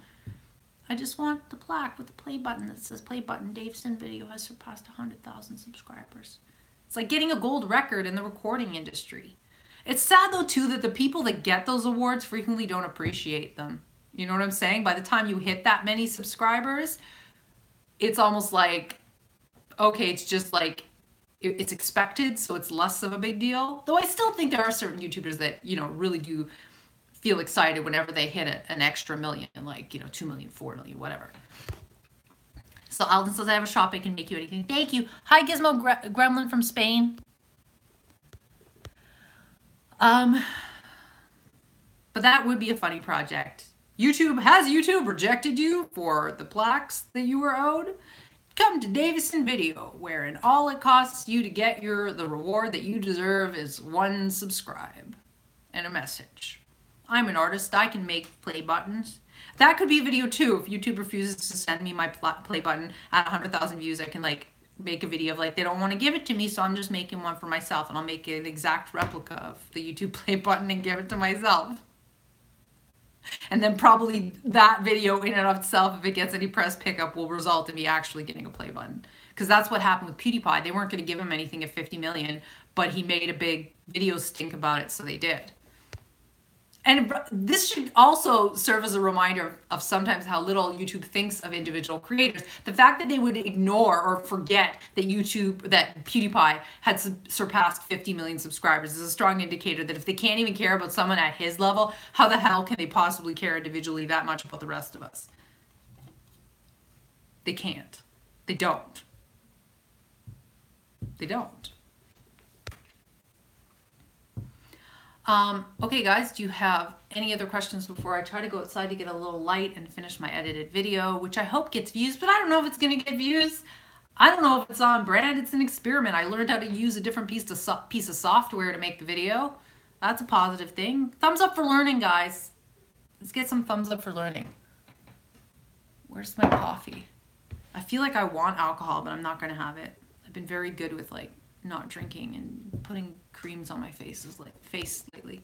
I just want the plaque with the play button that says play button. Davison video has surpassed 100,000 subscribers. It's like getting a gold record in the recording industry. It's sad though too that the people that get those awards frequently don't appreciate them. You know what I'm saying? By the time you hit that many subscribers, it's almost like, okay, it's just like, it's expected, so it's less of a big deal. Though I still think there are certain YouTubers that, you know, really do feel excited whenever they hit an extra million, like, you know, 2 million, 4 million, whatever. So Alden says, I have a shop, I can make you anything. Thank you. Hi, Gizmo Gremlin from Spain. But that would be a funny project. Has YouTube rejected you for the plaques that you were owed? Come to Davison Video, wherein all it costs you to get the reward that you deserve is 1 subscribe and a message. I'm an artist. I can make play buttons. That could be a video too. If YouTube refuses to send me my play button at 100,000 views, I can like make a video of like, they don't want to give it to me, so I'm just making one for myself, and I'll make an exact replica of the YouTube play button and give it to myself. And then probably that video in and of itself, if it gets any press pickup, will result in me actually getting a play button. Because that's what happened with PewDiePie. They weren't going to give him anything at 50 million, but he made a big video stink about it, so they did. And this should also serve as a reminder of sometimes how little YouTube thinks of individual creators. The fact that they would ignore or forget that PewDiePie had surpassed 50 million subscribers is a strong indicator that if they can't even care about someone at his level, how the hell can they possibly care individually that much about the rest of us? They can't. They don't. They don't. Okay, guys, do you have any other questions before I try to go outside to get a little light and finish my edited video, which I hope gets views, but I don't know if it's going to get views. I don't know if it's on brand. It's an experiment. I learned how to use a different piece of software to make the video. That's a positive thing. Thumbs up for learning, guys. Let's get some thumbs up for learning. Where's my coffee? I feel like I want alcohol, but I'm not going to have it. I've been very good with like not drinking and putting creams on my face lately.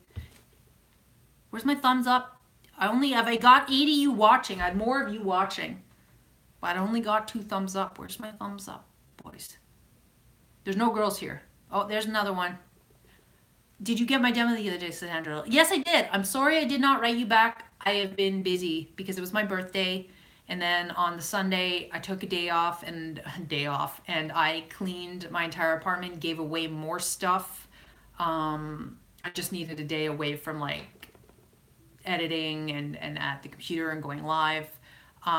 Where's my thumbs up? I got 80 you watching. I had more of you watching, but I only got 2 thumbs up. Where's my thumbs up, boys? There's no girls here. Oh, there's another one. Did you get my demo the other day, Sandra? Yes, I did. I'm sorry I did not write you back. I have been busy because it was my birthday. And then on the Sunday, I took a day off and I cleaned my entire apartment, gave away more stuff. I just needed a day away from like editing and at the computer and going live. So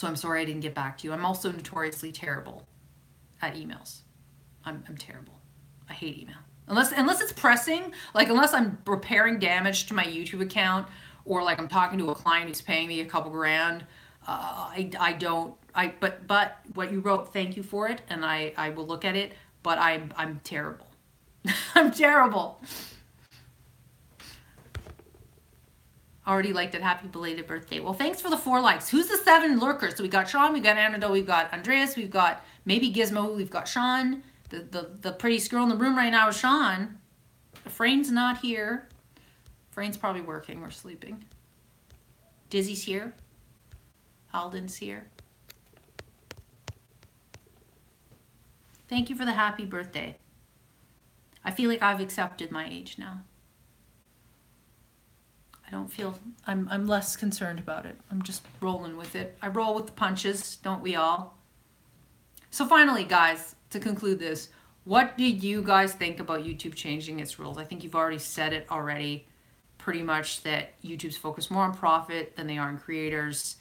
I'm sorry I didn't get back to you. I'm also notoriously terrible at emails. I'm terrible. I hate email. Unless it's pressing, like unless I'm repairing damage to my YouTube account, or like I'm talking to a client who's paying me a couple grand. I don't. But what you wrote, thank you for it, and I will look at it. But I'm terrible. I'm terrible. Already liked it. Happy belated birthday. Well, thanks for the 4 likes. Who's the 7 lurkers? So we got Sean, we got Anado, we've got Andreas, we've got maybe Gizmo, we've got Sean. The prettiest girl in the room right now is Sean. Frane's not here. Frane's probably working or sleeping. Dizzy's here. Alden's here. Thank you for the happy birthday. I feel like I've accepted my age now. I don't feel, I'm less concerned about it. I'm just rolling with it. I roll with the punches, don't we all? So finally, guys, to conclude this, what did you guys think about YouTube changing its rules? I think you've already said it already, pretty much, that YouTube's focused more on profit than they are on creators,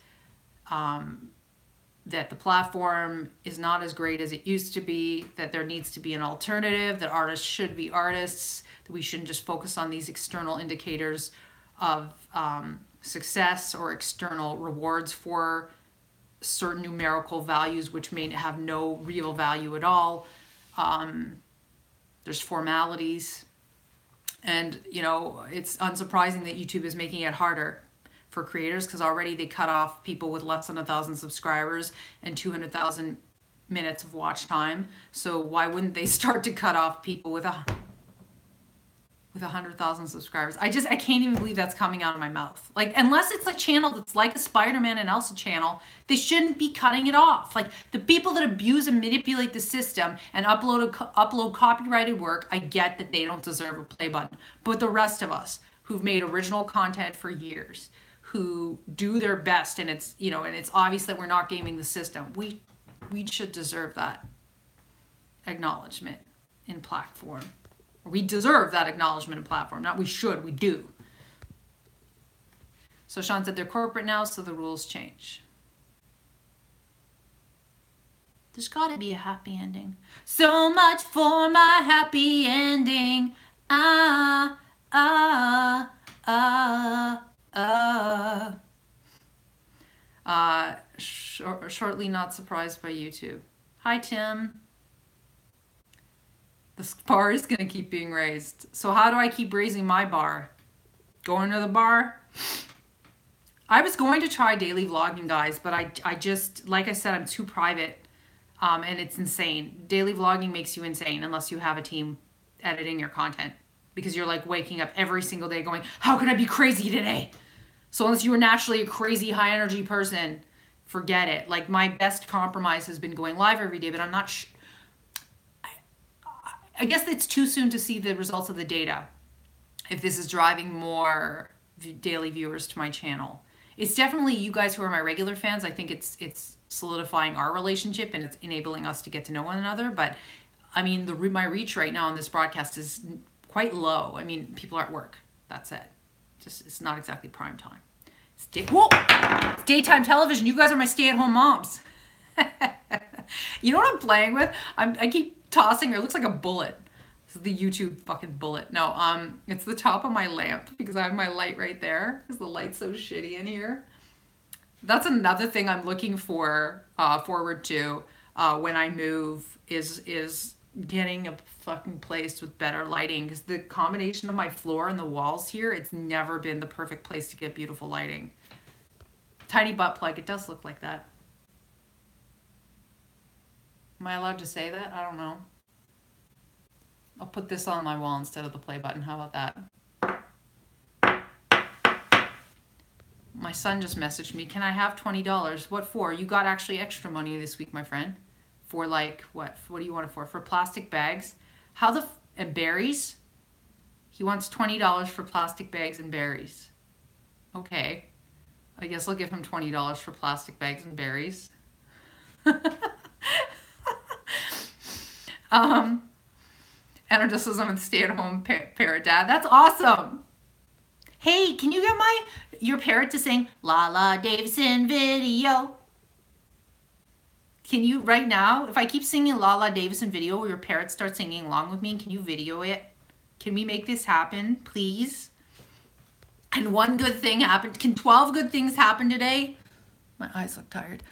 that the platform is not as great as it used to be, that there needs to be an alternative, that artists should be artists, that we shouldn't just focus on these external indicators of success or external rewards for certain numerical values which may have no real value at all. There's formalities, and you know, it's unsurprising that YouTube is making it harder for creators, because already they cut off people with less than 1,000 subscribers and 200,000 minutes of watch time. So why wouldn't they start to cut off people with 100,000 subscribers? I can't even believe that's coming out of my mouth. Like, unless it's a channel that's like a Spider-Man and Elsa channel, they shouldn't be cutting it off. Like, the people that abuse and manipulate the system and upload copyrighted work, I get that they don't deserve a play button. But the rest of us who've made original content for years, who do their best, and it's, you know, and it's obvious that we're not gaming the system, we should deserve that acknowledgement in platform. We deserve that acknowledgement in platform. Not we should, we do. So Sean said they're corporate now, so the rules change. There's got to be a happy ending. So much for my happy ending. Shortly not surprised by YouTube. Hi, Tim. The bar is going to keep being raised. So how do I keep raising my bar? Going to the bar? I was going to try daily vlogging, guys, but I just, like I said, I'm too private, and it's insane. Daily vlogging makes you insane unless you have a team editing your content, because you're like waking up every single day going, how can I be crazy today? So unless you were naturally a crazy high energy person, forget it. Like, my best compromise has been going live every day, but I'm not I guess it's too soon to see the results of the data, if this is driving more daily viewers to my channel. It's definitely you guys who are my regular fans. I think it's solidifying our relationship, and it's enabling us to get to know one another. But I mean, my reach right now on this broadcast is quite low. I mean, people are at work. That's it. Just, it's not exactly prime time. It's daytime television. You guys are my stay-at-home moms. You know what I'm playing with? I keep tossing. It looks like a bullet. This is the YouTube fucking bullet. No, it's the top of my lamp, because I have my light right there, because the light's so shitty in here. That's another thing I'm looking forward to when I move is getting a fucking place with better lighting, because the combination of my floor and the walls here, it's never been the perfect place to get beautiful lighting. Tiny butt plug. It does look like that. Am I allowed to say that? I don't know. I'll put this on my wall instead of the play button. How about that? My son just messaged me. Can I have $20? What for? You got actually extra money this week, my friend. For like, what? What do you want it for? For plastic bags? And berries? He wants $20 for plastic bags and berries. Okay. I guess I'll give him $20 for plastic bags and berries. And just says I'm a stay-at-home parrot dad. That's awesome. Hey, can you get your parrot to sing La La Davison video? Can you, right now, if I keep singing La La Davison video where your parrots start singing along with me, can you video it? Can we make this happen, please? Can one good thing happen? Can 12 good things happen today? My eyes look tired.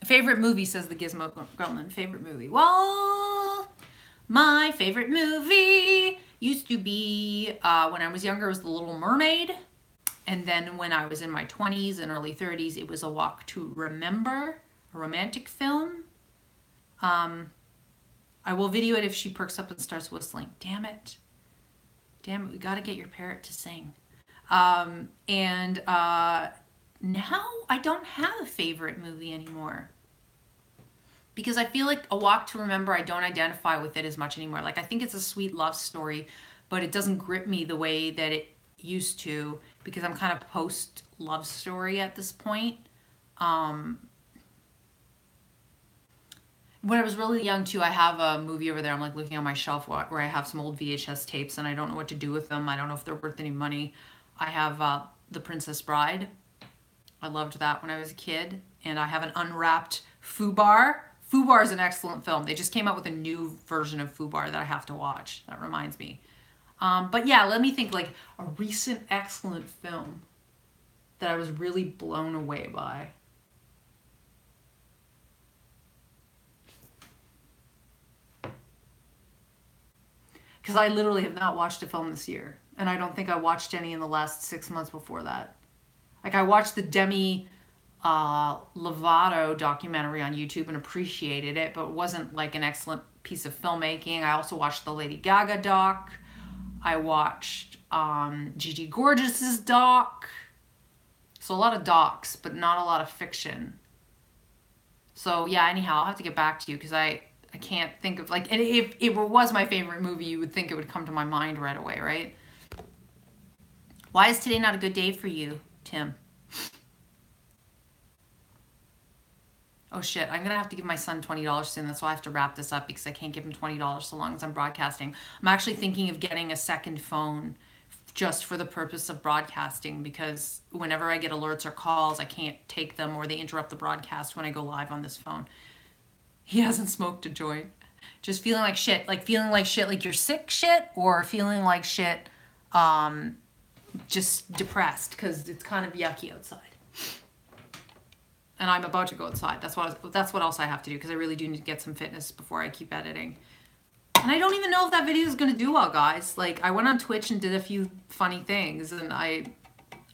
Favorite movie, says the Gizmo Gremlin. Favorite movie. Well, my favorite movie used to be, when I was younger, it was The Little Mermaid. And then when I was in my 20s and early 30s, it was A Walk to Remember, a romantic film. I will video it if she perks up and starts whistling. Damn it. Damn it, we got to get your parrot to sing. Now I don't have a favorite movie anymore. Because I feel like A Walk to Remember, I don't identify with it as much anymore. Like, I think it's a sweet love story, but it doesn't grip me the way that it used to, because I'm kind of post-love story at this point. When I was really young too, I have a movie over there. I'm like looking on my shelf where I have some old VHS tapes and I don't know what to do with them. I don't know if they're worth any money. I have The Princess Bride. I loved that when I was a kid. And I have an unwrapped Fubar. Fubar is an excellent film. They just came out with a new version of Fubar that I have to watch. That reminds me. But yeah, let me think, like a recent excellent film that I was really blown away by. Because I literally have not watched a film this year. And I don't think I watched any in the last 6 months before that. Like, I watched the Demi Lovato documentary on YouTube and appreciated it, but it wasn't like an excellent piece of filmmaking. I also watched the Lady Gaga doc. I watched Gigi Gorgeous's doc. So a lot of docs, but not a lot of fiction. So yeah, anyhow, I'll have to get back to you because I can't think of, like, and if it was my favorite movie, you would think it would come to my mind right away, right? Why is today not a good day for you, Tim? Oh shit, I'm gonna have to give my son $20 soon. That's why I have to wrap this up, because I can't give him $20 so long as I'm broadcasting. I'm actually thinking of getting a second phone just for the purpose of broadcasting, because whenever I get alerts or calls, I can't take them or they interrupt the broadcast when I go live on this phone. He hasn't smoked a joint. Just feeling like shit. Like feeling like shit like you're sick shit, or feeling like shit just depressed because it's kind of yucky outside. And I'm about to go outside. That's what else I have to do, because I really do need to get some fitness before I keep editing. And I don't even know if that video is going to do well, guys. Like, I went on Twitch and did a few funny things, and I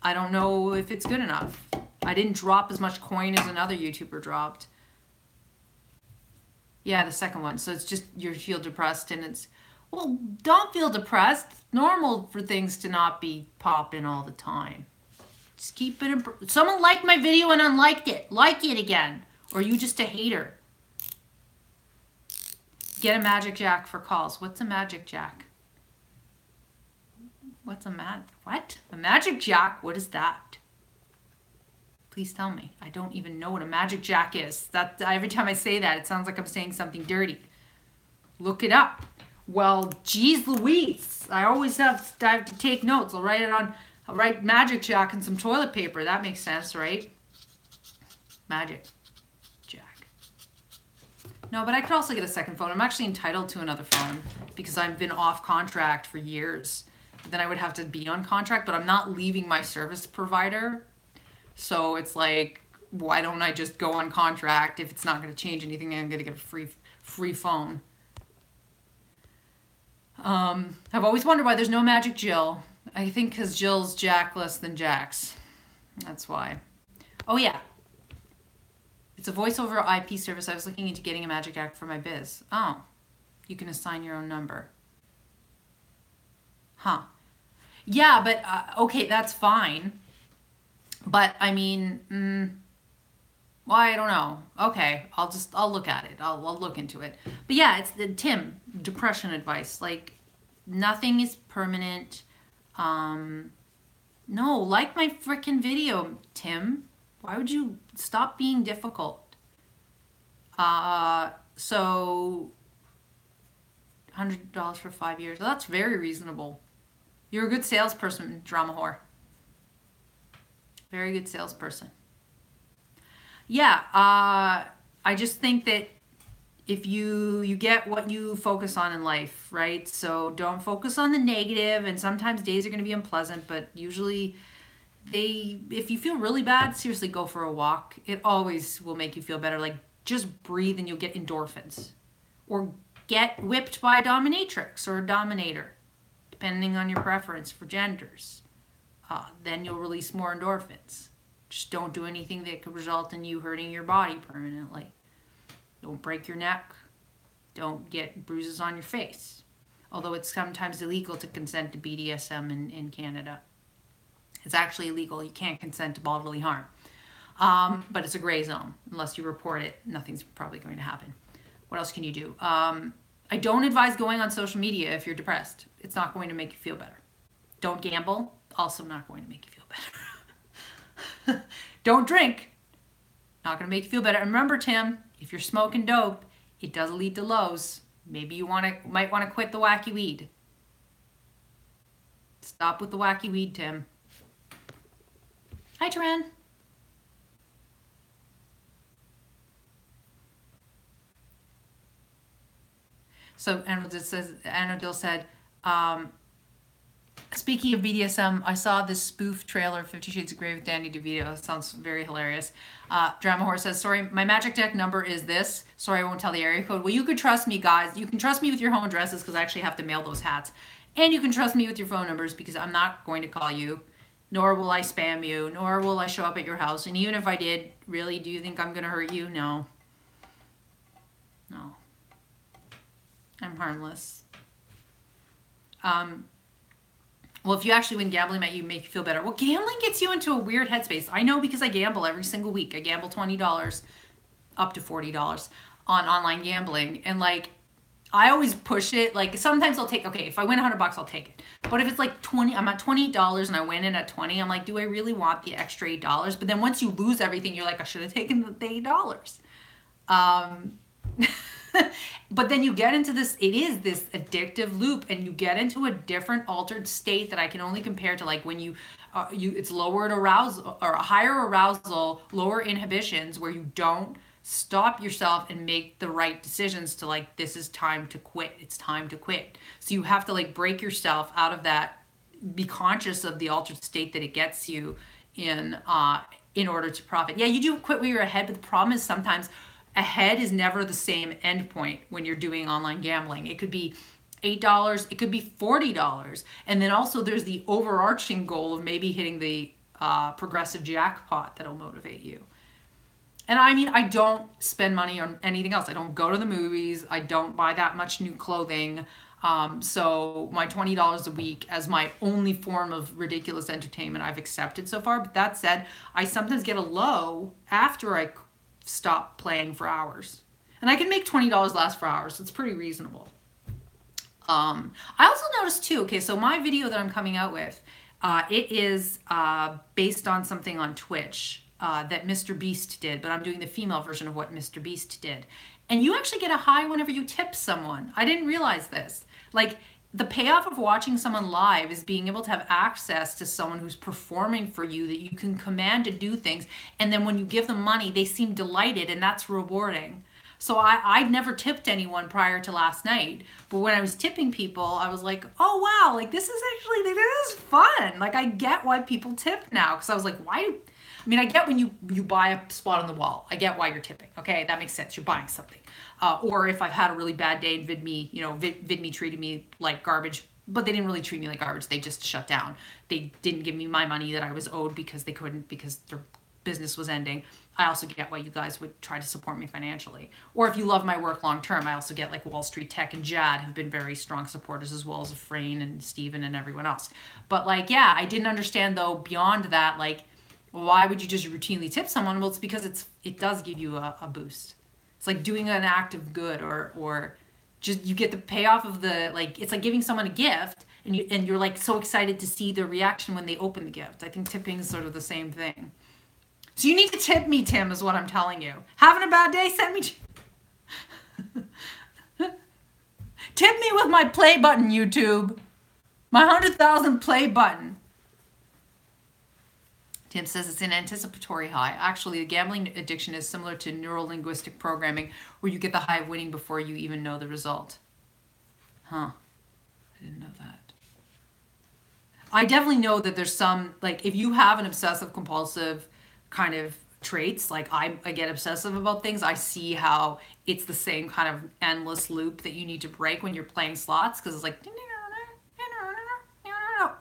don't know if it's good enough. I didn't drop as much coin as another YouTuber dropped. Yeah, the second one. So it's just you feel depressed, and it's, well, don't feel depressed. It's normal for things to not be popping all the time. Just keep it. Someone liked my video and unliked it. Like it again. Or you just a hater. Get a magic jack for calls. What's a magic jack? What's a what? A magic jack? What is that? Please tell me. I don't even know what a magic jack is. That every time I say that, it sounds like I'm saying something dirty. Look it up. Well, geez Louise. I always have to take notes. I'll write magic jack and some toilet paper. That makes sense, right? Magic jack. No, but I could also get a second phone. I'm actually entitled to another phone because I've been off contract for years. Then I would have to be on contract, but I'm not leaving my service provider. So it's like, why don't I just go on contract? If it's not going to change anything, I'm going to get a free phone. I've always wondered why there's no Magic Jill. I think because Jill's Jack less than Jack's. That's why. Oh, yeah. It's a voice over IP service. I was looking into getting a Magic Jack for my biz. Oh. You can assign your own number. Huh. Yeah, but, okay, that's fine. But, I mean, well, I don't know. Okay, I'll look at it. I'll look into it. But yeah, it's the Tim, depression advice. Like, nothing is permanent. No, like my freaking video, Tim. Why would you stop being difficult? So $100 for 5 years. Well, that's very reasonable. You're a good salesperson, drama whore. Very good salesperson. Yeah, I just think that if you get what you focus on in life, right? So don't focus on the negative, and sometimes days are going to be unpleasant, but usually if you feel really bad, seriously go for a walk. It always will make you feel better. Like just breathe and you'll get endorphins. Or get whipped by a dominatrix or a dominator, depending on your preference for genders. Then you'll release more endorphins. Just don't do anything that could result in you hurting your body permanently. Don't break your neck. Don't get bruises on your face. Although it's sometimes illegal to consent to BDSM in Canada. It's actually illegal. You can't consent to bodily harm. But it's a gray zone. Unless you report it, nothing's probably going to happen. What else can you do? I don't advise going on social media if you're depressed. It's not going to make you feel better. Don't gamble. Also not going to make you feel better. Don't drink. Not going to make you feel better. And remember, Tim, if you're smoking dope, it does lead to lows. Maybe you might want to quit the wacky weed. Stop with the wacky weed, Tim. Hi, Taran. So Anadil said, speaking of BDSM, I saw this spoof trailer, 50 Shades of Grey with Danny DeVito. It sounds very hilarious. Drama Horse says, sorry, my magic deck number is this. Sorry, I won't tell the area code. Well, you could trust me, guys. You can trust me with your home addresses because I actually have to mail those hats. And you can trust me with your phone numbers because I'm not going to call you, nor will I spam you, nor will I show up at your house. And even if I did, really, do you think I'm going to hurt you? No. No. I'm harmless. Well, if you actually win gambling, might you make you feel better? Well, gambling gets you into a weird headspace. I know because I gamble every single week. I gamble $20 up to $40 on online gambling. And like, I always push it. Like sometimes I'll take, okay, if I win $100, I'll take it. But if it's like 20, I'm at $20 and I win it at 20, I'm like, do I really want the extra $8? But then once you lose everything, you're like, I should have taken the $8. But then you get into this, it is this addictive loop, and you get into a different altered state that I can only compare to like when it's lowered arousal or a higher arousal, lower inhibitions, where you don't stop yourself and make the right decisions to like, this is time to quit. It's time to quit. So you have to like break yourself out of that, be conscious of the altered state that it gets you in order to profit. Yeah, you do quit when you're ahead, but the problem is sometimes ahead is never the same end point when you're doing online gambling. It could be $8, it could be $40. And then also there's the overarching goal of maybe hitting the progressive jackpot that'll motivate you. And I mean, I don't spend money on anything else. I don't go to the movies. I don't buy that much new clothing. So my $20 a week as my only form of ridiculous entertainment I've accepted so far. But that said, I sometimes get a low after I stop playing for hours. And I can make $20 last for hours. It's pretty reasonable. I also noticed too, okay, so my video that I'm coming out with, it is based on something on Twitch that Mr. Beast did, but I'm doing the female version of what Mr. Beast did. And you actually get a high whenever you tip someone. I didn't realize this. Like, the payoff of watching someone live is being able to have access to someone who's performing for you, that you can command to do things. And then when you give them money, they seem delighted, and that's rewarding. So I'd never tipped anyone prior to last night. But when I was tipping people, I was like, oh, wow, like this is fun. Like I get why people tip now. Because I was like, why? I mean, I get when you buy a spot on the wall. I get why you're tipping. Okay, that makes sense. You're buying something. Or if I've had a really bad day and VidMe treated me like garbage, but they didn't really treat me like garbage. They just shut down. They didn't give me my money that I was owed because they couldn't, because their business was ending. I also get why you guys would try to support me financially. Or if you love my work long term, I also get like Wall Street Tech and Jad have been very strong supporters, as well as Frayne and Steven and everyone else. But like, yeah, I didn't understand though, beyond that, like, why would you just routinely tip someone? Well, it's because it does give you a boost. It's like doing an act of good, or just you get the payoff of the, like, it's like giving someone a gift and you're like so excited to see their reaction when they open the gift. I think tipping is sort of the same thing. So you need to tip me, Tim, is what I'm telling you. Having a bad day, send me tip me with my play button, YouTube. My 100,000 play button. Tim says it's an anticipatory high. Actually, the gambling addiction is similar to neuro-linguistic programming, where you get the high of winning before you even know the result. Huh. I didn't know that. I definitely know that there's some, like, if you have an obsessive compulsive kind of traits, like I get obsessive about things, I see how it's the same kind of endless loop that you need to break when you're playing slots, because it's like,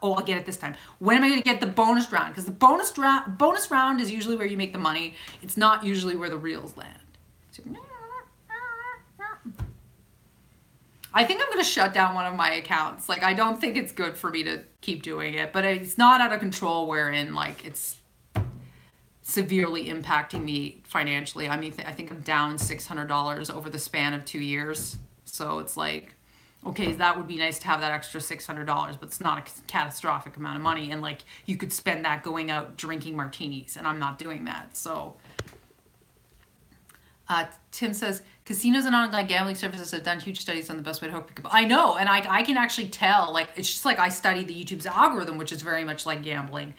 oh, I'll get it this time. When am I going to get the bonus round? Because the bonus round is usually where you make the money. It's not usually where the reels land. So, I think I'm going to shut down one of my accounts. Like, I don't think it's good for me to keep doing it, but it's not out of control wherein, like, it's severely impacting me financially. I mean, I think I'm down $600 over the span of 2 years. So it's like, okay, that would be nice to have that extra $600, but it's not a catastrophic amount of money. And like, you could spend that going out drinking martinis, and I'm not doing that. So Tim says, casinos and online gambling services have done huge studies on the best way to hook people. I know, and I can actually tell, like, it's just like I study the YouTube's algorithm, which is very much like gambling.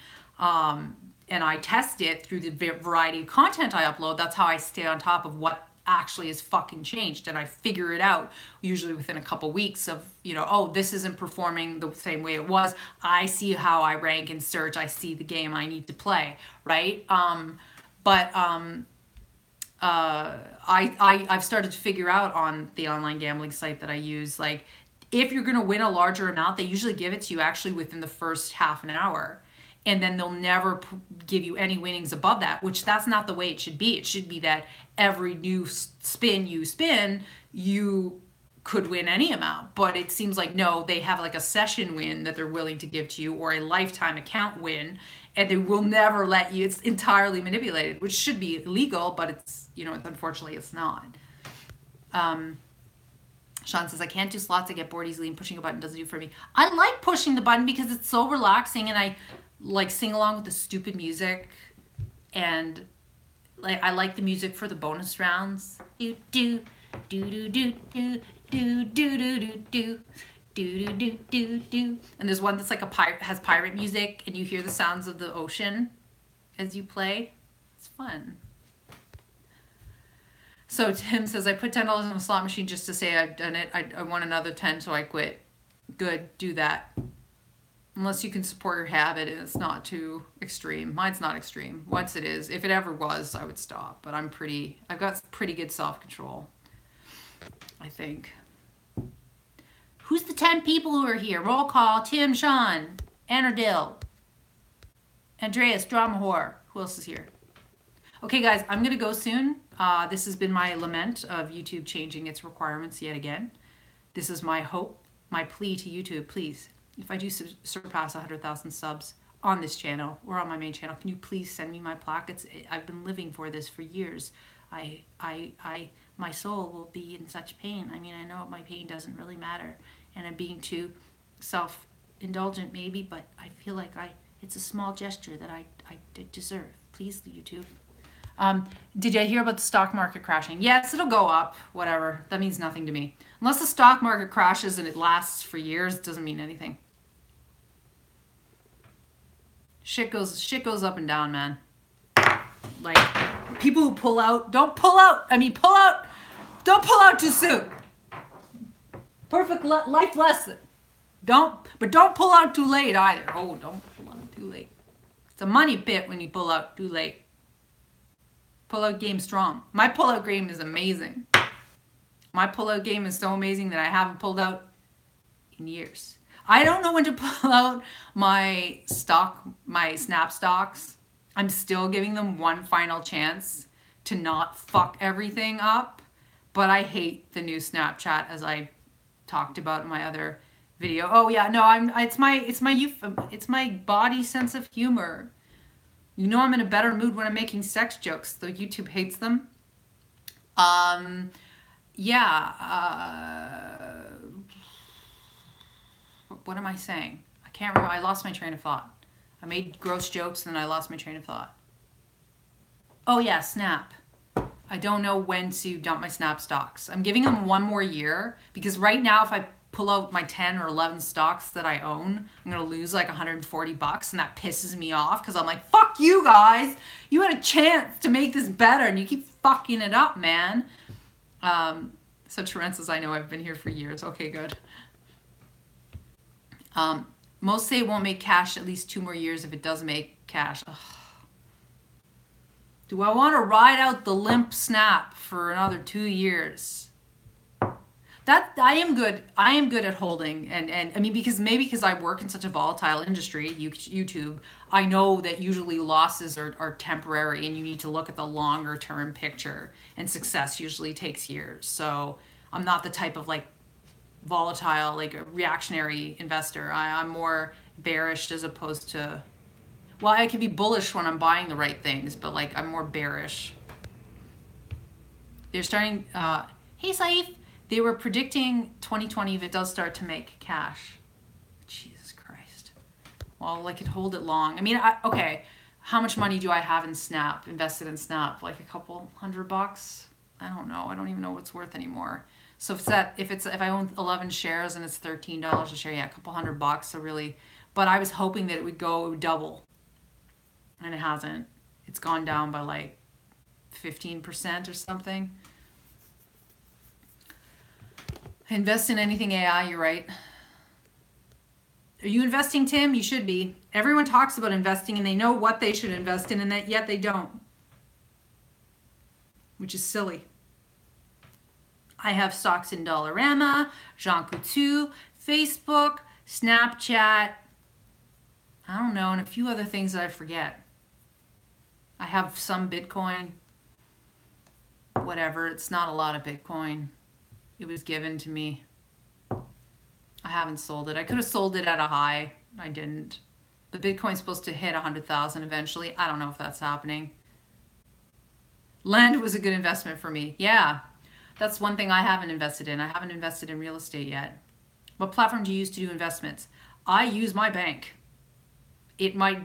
And I test it through the variety of content I upload. That's how I stay on top of what actually is fucking changed. And I figure it out usually within a couple weeks of, you know, oh, this isn't performing the same way it was. I see how I rank in search. I see the game I need to play, right? I've started to figure out on the online gambling site that I use, like, if you're going to win a larger amount, they usually give it to you actually within the first half an hour. And then they'll never give you any winnings above that, which that's not the way it should be. It should be that every new spin you spin, you could win any amount. But it seems like, no, they have like a session win that they're willing to give to you, or a lifetime account win, and they will never let you. It's entirely manipulated, which should be illegal, but it's, you know, unfortunately it's not. Sean says, I can't do slots. I get bored easily, and pushing a button doesn't do it for me. I like pushing the button because it's so relaxing, and I like sing along with the stupid music, and like I like the music for the bonus rounds. Do do do do do do do do do do do do do do do. And there's one that's like has pirate music, and you hear the sounds of the ocean as you play. It's fun. So Tim says, I put $10 on a slot machine just to say I've done it. I won another 10, so I quit. Good, do that. Unless you can support your habit and it's not too extreme. Mine's not extreme. Once it is, if it ever was, I would stop. But I've got pretty good self-control, I think. Who's the 10 people who are here? Roll call. Tim, Sean, Anna Dill, Andreas, Drama Whore. Who else is here? Okay, guys, I'm going to go soon. This has been my lament of YouTube changing its requirements yet again. This is my hope, my plea to YouTube, please. If I do surpass 100,000 subs on this channel or on my main channel, can you please send me my plaque? I've been living for this for years. My soul will be in such pain. I mean, I know my pain doesn't really matter, and I'm being too self-indulgent maybe, but I feel like it's a small gesture that I deserve. Please, YouTube. Did you hear about the stock market crashing? Yes, it'll go up, whatever. That means nothing to me. Unless the stock market crashes and it lasts for years, it doesn't mean anything. Shit goes up and down, man. Like, people who pull out, don't pull out. I mean, don't pull out too soon. Perfect life lesson. But don't pull out too late either. Oh, don't pull out too late. It's a money pit when you pull out too late. Pull-out game strong. My pull-out game is amazing. My pull-out game is so amazing that I haven't pulled out in years. I don't know when to pull out my snap stocks. I'm still giving them one final chance to not fuck everything up. But I hate the new Snapchat, as I talked about in my other video. Oh yeah, no, it's my body sense of humor. You know I'm in a better mood when I'm making sex jokes, though YouTube hates them. What am I saying? I can't remember. I lost my train of thought. I made gross jokes and then I lost my train of thought. Oh yeah, Snap. I don't know when to dump my Snap stocks. I'm giving them one more year because right now if I pull out my 10 or 11 stocks that I own, I'm going to lose like $140, and that pisses me off because I'm like, fuck you guys. You had a chance to make this better and you keep fucking it up, man. So Terence says, I know, I've been here for years. Okay, good. Most say it won't make cash at least 2 more years if it does make cash. Ugh. Do I want to ride out the limp snap for another 2 years? That I am good. I am good at holding, and I mean, because I work in such a volatile industry, YouTube. I know that usually losses are temporary, and you need to look at the longer term picture. And success usually takes years. So I'm not the type of like volatile, like a reactionary investor. I'm more bearish as opposed to. Well, I can be bullish when I'm buying the right things, but like I'm more bearish. They're starting. Hey, Saif. They were predicting 2020 if it does start to make cash. Jesus Christ. Well, I could hold it long. I mean, okay. How much money do I have in Snap, invested in Snap? Like a couple $100? I don't know. I don't even know what it's worth anymore. So if I own 11 shares and it's $13 a share, yeah, a couple $100. So really, but I was hoping that it would double, and it hasn't. It's gone down by like 15% or something. Invest in anything AI, you're right. Are you investing, Tim? You should be. Everyone talks about investing and they know what they should invest in, and that yet they don't, which is silly. I have stocks in Dollarama, Jean Coutu, Facebook, Snapchat, I don't know, and a few other things that I forget. I have some Bitcoin, whatever. It's not a lot of Bitcoin. It was given to me. I haven't sold it. I could have sold it at a high. I didn't. The Bitcoin's supposed to hit 100,000 eventually. I don't know if that's happening. Land was a good investment for me. Yeah. That's one thing I haven't invested in. I haven't invested in real estate yet. What platform do you use to do investments? I use my bank. It might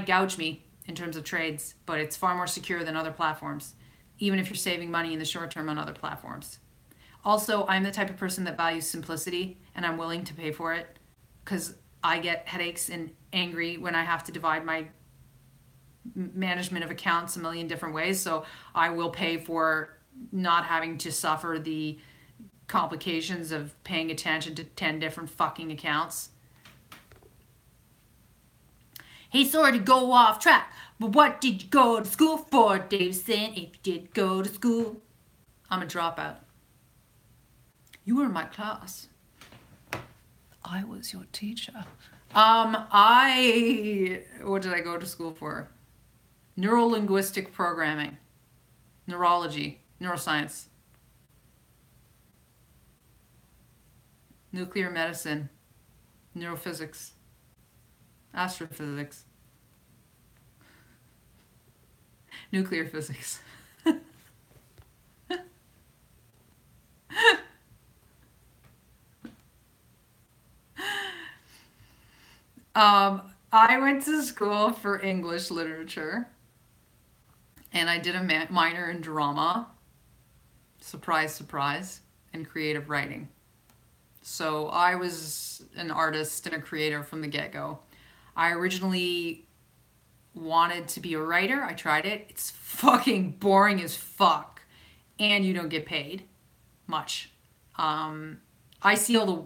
gouge me in terms of trades, but it's far more secure than other platforms, even if you're saving money in the short term on other platforms. Also, I'm the type of person that values simplicity, and I'm willing to pay for it because I get headaches and angry when I have to divide my management of accounts a million different ways. So I will pay for not having to suffer the complications of paying attention to 10 different fucking accounts. Hey, sorry to go off track, but what did you go to school for, Davison? If you did go to school, I'm a dropout. You were in my class. I was your teacher. What did I go to school for? Neuro-linguistic programming, neurology, neuroscience, nuclear medicine, neurophysics, astrophysics, nuclear physics. I went to school for English literature, and I did a minor in drama, surprise, surprise, and creative writing. So I was an artist and a creator from the get-go. I originally wanted to be a writer. I tried it. It's fucking boring as fuck, and you don't get paid much. I see all the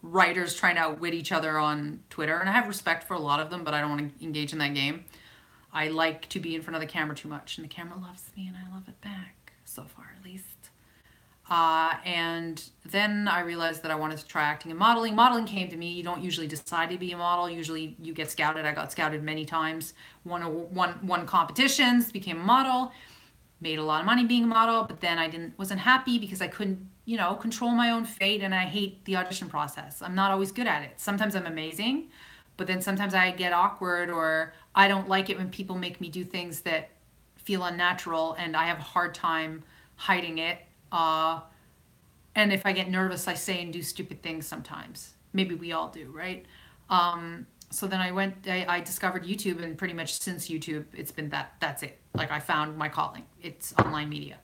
writers trying to outwit each other on Twitter, and I have respect for a lot of them, but I don't want to engage in that game. I like to be in front of the camera too much, and the camera loves me, and I love it back, so far at least. And then I realized that I wanted to try acting and modeling. Modeling came to me. You don't usually decide to be a model. Usually you get scouted. I got scouted many times. Won competitions, became a model, made a lot of money being a model, but then wasn't happy because I couldn't, control my own fate, and I hate the audition process. I'm not always good at it. Sometimes I'm amazing, but then sometimes I get awkward, or I don't like it when people make me do things that feel unnatural, and I have a hard time hiding it. And if I get nervous, I say and do stupid things sometimes. Maybe we all do, right? So then I discovered YouTube, and pretty much since YouTube, it's been that's it. Like, I found my calling. It's online media.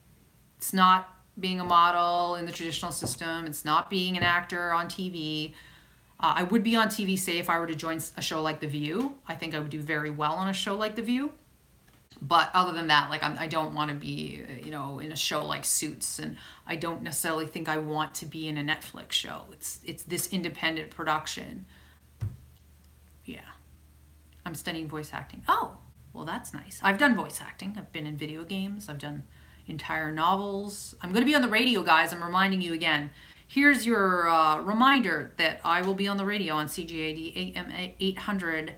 It's not being a model in the traditional system. It's not being an actor on TV. I would be on TV, say, if I were to join a show like The View. I think I would do very well on a show like The View. But other than that, like, I don't want to be, you know, in a show like Suits, and I don't necessarily think I want to be in a Netflix show. It's this independent production. Yeah. I'm studying voice acting. Oh, well, that's nice. I've done voice acting. I've been in video games. I've done entire novels. I'm going to be on the radio, guys. I'm reminding you again. Here's your reminder that I will be on the radio on CGAD AM 800,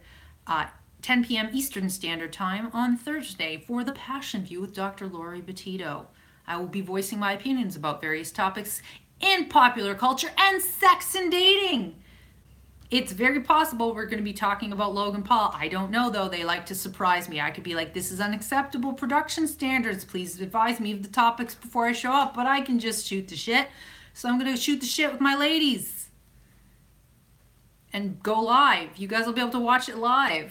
10 p.m. Eastern Standard Time on Thursday for The Passion View with Dr. Lori Betito. I will be voicing my opinions about various topics in popular culture and sex and dating. It's very possible we're going to be talking about Logan Paul. I don't know, though. They like to surprise me. I could be like, this is unacceptable production standards. Please advise me of the topics before I show up. But I can just shoot the shit. So I'm going to shoot the shit with my ladies. And go live. You guys will be able to watch it live.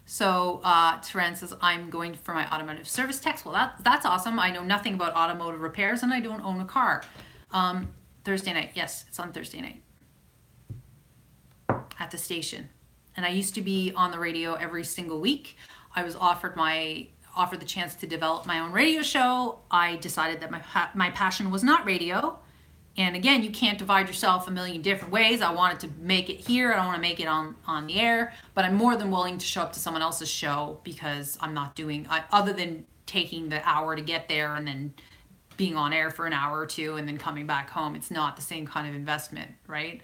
So Taren says, I'm going for my automotive service techs. Well, that's awesome. I know nothing about automotive repairs, and I don't own a car. Thursday night. Yes, it's on Thursday night at the station. And I used to be on the radio every single week. I was offered the chance to develop my own radio show. I decided that my passion was not radio. And again, you can't divide yourself a million different ways. I wanted to make it here. I don't want to make it on the air, but I'm more than willing to show up to someone else's show because I'm not doing, other than taking the hour to get there and then being on air for an hour or two and then coming back home. It's not the same kind of investment, right?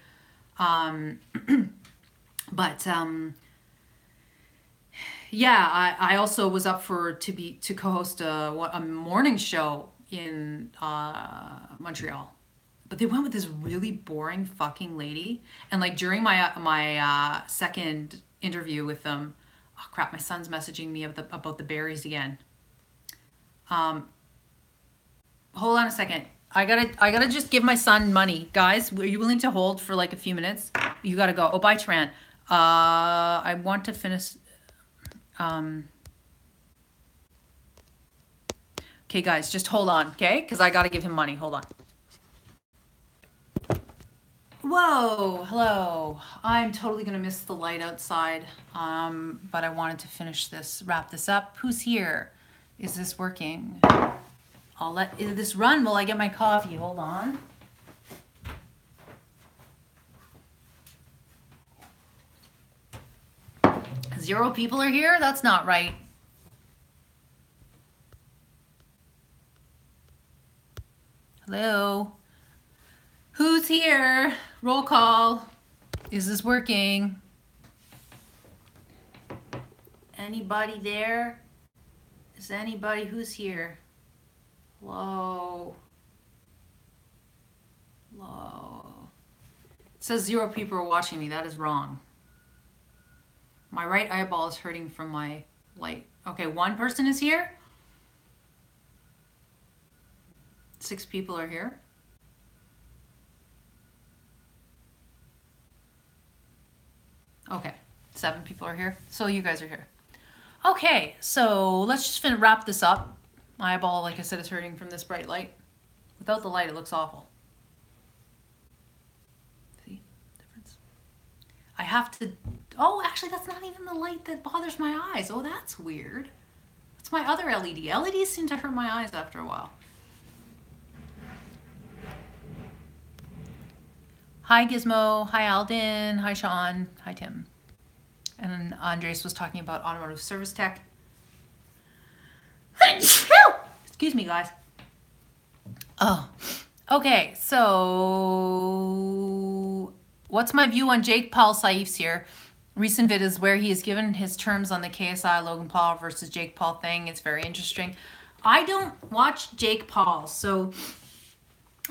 Yeah, I also was up to co-host a morning show in Montreal. But they went with this really boring fucking lady. And like during my second interview with them, oh crap, my son's messaging me about the berries again. Hold on a second. I gotta just give my son money. Guys, are you willing to hold for like a few minutes? You gotta go. Oh, bye, Tran. I want to finish. Okay, guys, just hold on, okay? Because I gotta give him money. Hold on. Whoa, hello. I'm totally gonna miss the light outside, but I wanted to wrap this up. Who's here? Is this working? I'll let this run while I get my coffee. Hold on. Zero people are here? That's not right. Hello? Who's here? Roll call. Is this working? Anybody there? Is anybody who's here? Hello? Hello? It says 0 people are watching me. That is wrong. My right eyeball is hurting from my light. Okay, 1 person is here. 6 people are here. Okay, 7 people are here. So you guys are here. Okay, so let's just wrap this up. My eyeball, like I said, is hurting from this bright light. Without the light, it looks awful. See the difference? I have to, oh, actually, that's not even the light that bothers my eyes. Oh, that's weird. That's my other LED. LEDs seem to hurt my eyes after a while. Hi, Gizmo. Hi, Alden. Hi, Sean. Hi, Tim. And Andres was talking about automotive service tech. Excuse me, guys. Oh, okay. So what's my view on Jake Paul? Saif's here. Recent vid is where he has given his terms on the KSI Logan Paul versus Jake Paul thing. It's very interesting. I don't watch Jake Paul, so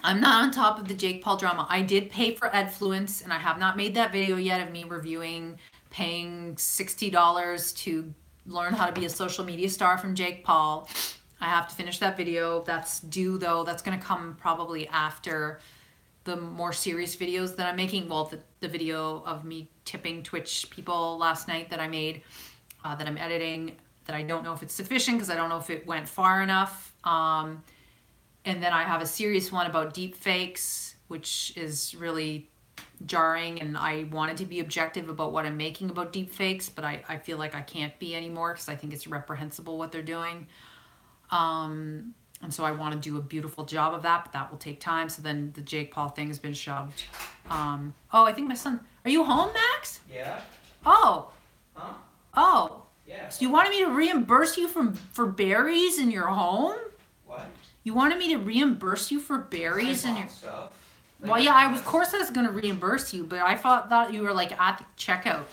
I'm not on top of the Jake Paul drama. I did pay for Adfluence, and I have not made that video yet of me reviewing paying $60 to learn how to be a social media star from Jake Paul. I have to finish that video. That's due, though. That's going to come probably after the more serious videos that I'm making. Well, the video of me tipping Twitch people last night that I made, that I'm editing. that I don't know if it's sufficient because I don't know if it went far enough. And then I have a serious one about deep fakes, which is really jarring, and I wanted to be objective about what I'm making about deep fakes, but I feel like I can't be anymore because I think it's reprehensible what they're doing. And so I want to do a beautiful job of that, but that will take time. So then the Jake Paul thing has been shoved. Oh, I think my son... Are you home, Max? Yeah. Oh. Huh? Oh. Yeah. So you wanted me to reimburse you for berries in your home? What? You wanted me to reimburse you for berries in your... Stuff. Well, yeah, of course I was going to reimburse you, but I thought you were like at the checkout.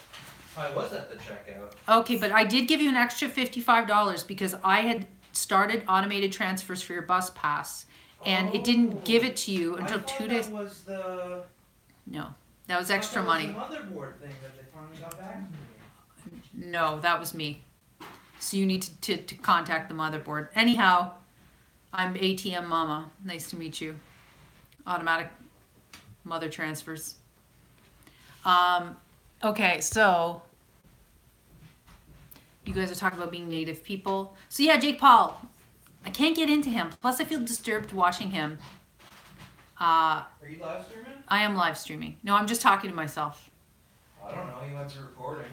I was at the checkout. Okay, but I did give you an extra $55 because I had started automated transfers for your bus pass, and it didn't give it to you until 2 days. That was the... No, that was extra money. The motherboard thing that they finally got back to me. No, that was me. So you need to contact the motherboard. Anyhow, I'm ATM Mama. Nice to meet you. Automatic mother transfers. Okay, so you guys are talking about being native people. So yeah, Jake Paul, I can't get into him. Plus I feel disturbed watching him. Are you live streaming? I am live streaming. No, I'm just talking to myself. I don't know, you might be recording.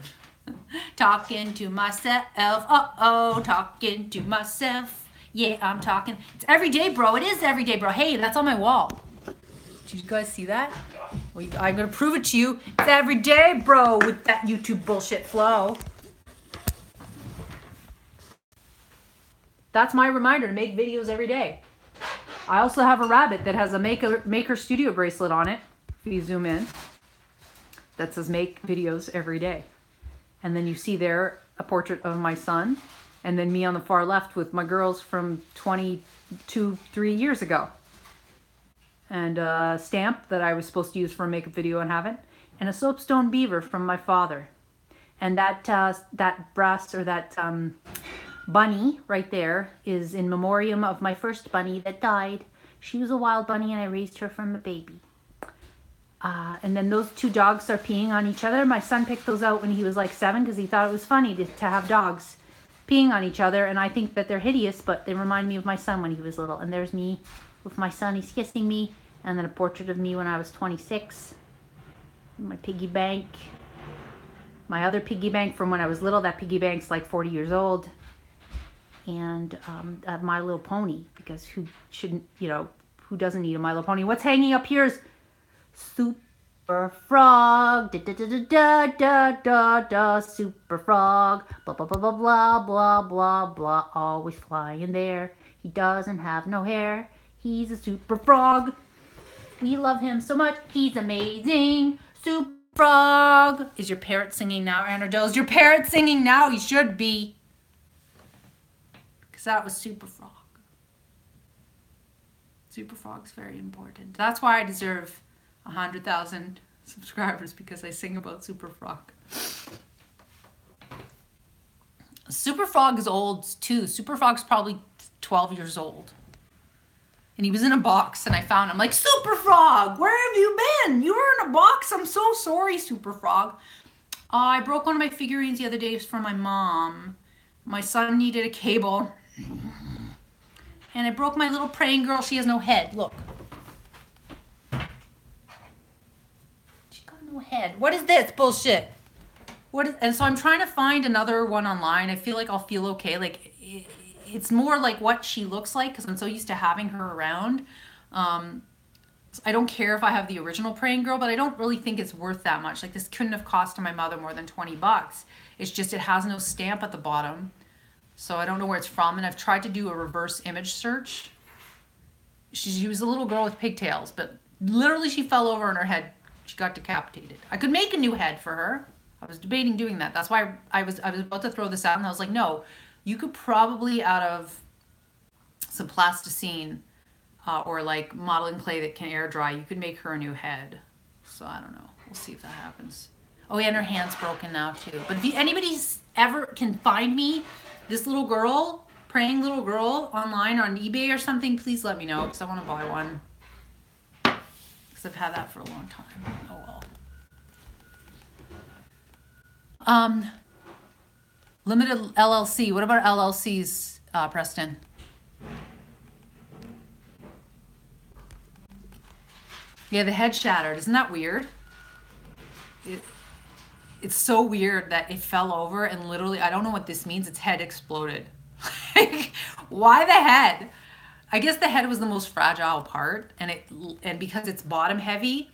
Talking to myself. Uh-oh, talking to myself. Yeah, I'm talking. It's every day, bro. It is every day, bro. Hey, that's on my wall. Did you guys see that? Well, I'm going to prove it to you. It's every day, bro, with that YouTube bullshit flow. That's my reminder to make videos every day. I also have a rabbit that has a Maker Studio bracelet on it, if you zoom in, that says make videos every day. And then you see there a portrait of my son, and then me on the far left with my girls from 3 years ago. And a stamp that I was supposed to use for a makeup video and haven't, and a soapstone beaver from my father. And that brass, or that bunny right there is in memoriam of my first bunny that died. She was a wild bunny and I raised her from a baby. And then those two dogs are peeing on each other. My son picked those out when he was like 7 because he thought it was funny to have dogs peeing on each other. And I think that they're hideous, but they remind me of my son when he was little. And there's me with my son, he's kissing me. And then a portrait of me when I was 26. My piggy bank. My other piggy bank from when I was little. That piggy bank's like 40 years old. And My Little Pony, because who doesn't need a My Little Pony? What's hanging up here is Super Frog, da da da da da da da, Super Frog, blah blah blah blah blah blah blah blah, always flying there. He doesn't have no hair. He's a super frog. We love him so much. He's amazing. Super Frog. Is your parrot singing now, Anna Joe? Is your parrot singing now? He should be. Because that was Super Frog. Super Frog's very important. That's why I deserve 100,000 subscribers, because I sing about Super Frog. Super Frog is old too. Super Frog's probably 12 years old. And he was in a box and I found him. Like, Super Frog, where have you been? You were in a box. I'm so sorry, Super Frog. I broke one of my figurines the other day for my mom. My son needed a cable. And I broke my little praying girl. She has no head. Look. She got no head. What is this bullshit? And so I'm trying to find another one online. I feel like I'll feel okay. Like, it's more like what she looks like, because I'm so used to having her around. I don't care if I have the original praying girl, but I don't really think it's worth that much. Like, this couldn't have cost my mother more than 20 bucks. It's just it has no stamp at the bottom. So I don't know where it's from, and I've tried to do a reverse image search. She was a little girl with pigtails, but literally she fell over and her head, she got decapitated. I could make a new head for her. I was debating doing that. That's why I was about to throw this out, and I was like, no, you could probably, out of some plasticine or like modeling clay that can air dry, you could make her a new head. So I don't know. We'll see if that happens. Oh yeah, and her hand's broken now too. But if anybody's ever can find me this little girl, praying little girl, online on eBay or something, please let me know, because I want to buy one. Because I've had that for a long time. Oh well. Limited LLC. What about LLCs, Preston? Yeah, the head shattered. Isn't that weird? It's so weird that it fell over and literally, I don't know what this means. Its head exploded. Why the head? I guess the head was the most fragile part, and because it's bottom heavy,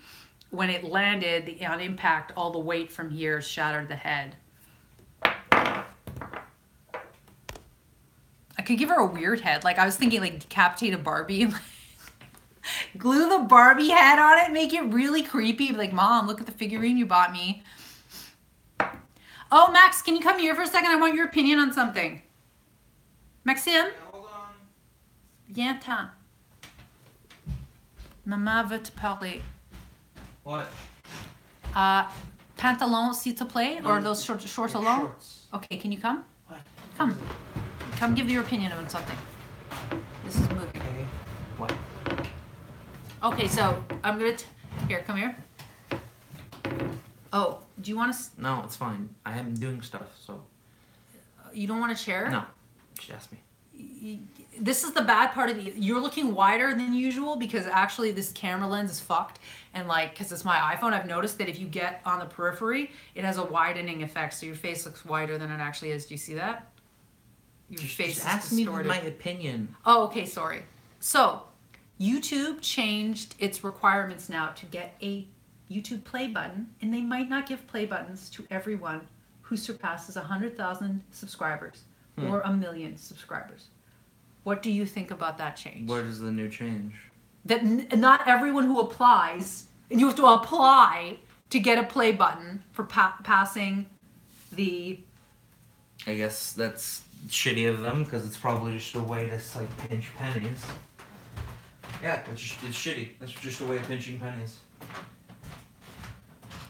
when it landed on impact, all the weight from here shattered the head. I could give her a weird head. Like I was thinking, like decapitate a Barbie and glue the Barbie head on it, make it really creepy. Like, Mom, look at the figurine you bought me. Oh, Max, can you come here for a second? I want your opinion on something. Maxime? Yeah, hold on. Viens-t'en. Maman veut te parler. What? Pantalon, s'il te plaît? Or those shorts alone? Shorts. Okay, can you come? What? Come. Come give your opinion on something. This is moving. Okay. What? Okay, so I'm gonna here. Come here. Oh, do you want to? No, it's fine. I am doing stuff, so. You don't want a chair? No. She asked me. This is the bad part of you're looking wider than usual because actually this camera lens is fucked, and like because it's my iPhone, I've noticed that if you get on the periphery, it has a widening effect, so your face looks wider than it actually is. Do you see that? Your face is ask me distorted. my opinion. Oh, okay, sorry. So, YouTube changed its requirements now to get a YouTube play button, and they might not give play buttons to everyone who surpasses 100,000 subscribers or 1 million subscribers. What do you think about that change? What is the new change? That not everyone who applies, and you have to apply to get a play button for passing the... I guess that's shitty of them because it's probably just a way to like pinch pennies. Yeah, it's shitty. That's just a way of pinching pennies.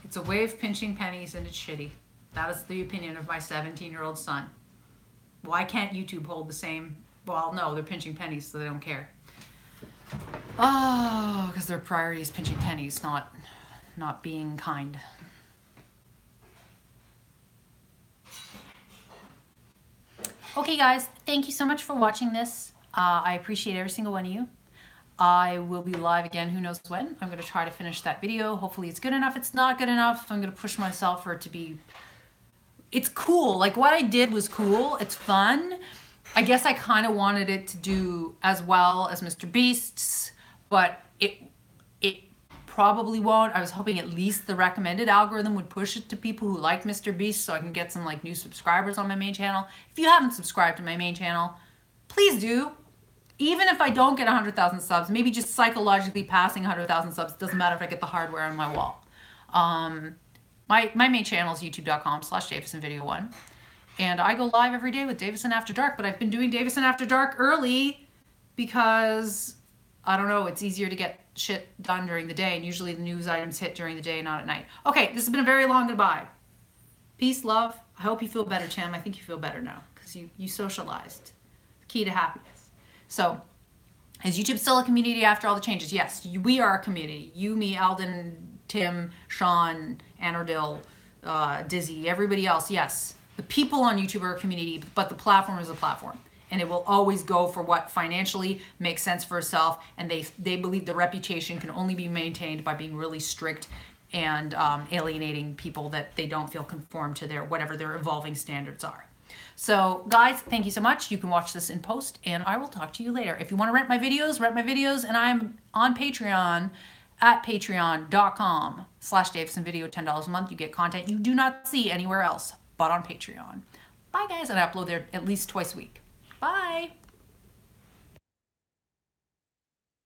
It's a way of pinching pennies and it's shitty. That is the opinion of my 17-year-old son. Why can't YouTube hold the same? Well, no, they're pinching pennies, so they don't care. Oh, because their priority is pinching pennies, not being kind. Okay, guys, thank you so much for watching this. I appreciate every single one of you. I will be live again, who knows when. I'm going to try to finish that video. Hopefully it's good enough. If it's not good enough, I'm going to push myself for it to be... It's cool. Like, what I did was cool. It's fun. I guess I kind of wanted it to do as well as Mr. Beast's, but it probably won't. I was hoping at least the recommended algorithm would push it to people who like Mr. Beast so I can get some like new subscribers on my main channel. If you haven't subscribed to my main channel, please do. Even if I don't get 100,000 subs, maybe just psychologically passing 100,000 subs, doesn't matter if I get the hardware on my wall. My main channel is youtube.com/DavisonVideo1. And I go live every day with Davison After Dark, but I've been doing Davison After Dark early because, I don't know, it's easier to get shit done during the day, and usually the news items hit during the day, not at night. Okay, this has been a very long goodbye. Peace, love. I hope you feel better, Tim. I think you feel better now because you socialized. Key to happiness. So, is YouTube still a community after all the changes? Yes, we are a community. You, me, Alden, Tim, Sean, Anardil, Dizzy, everybody else, yes. The people on YouTube are a community, but the platform is a platform. And it will always go for what financially makes sense for itself. And they believe the reputation can only be maintained by being really strict and alienating people that they don't feel conform to whatever their evolving standards are. So guys, thank you so much. You can watch this in post and I will talk to you later. If you want to rent my videos, and I'm on Patreon at patreon.com/DavisonVideo, $10 a month. You get content you do not see anywhere else but on Patreon. Bye guys, and I upload there at least twice a week. Bye.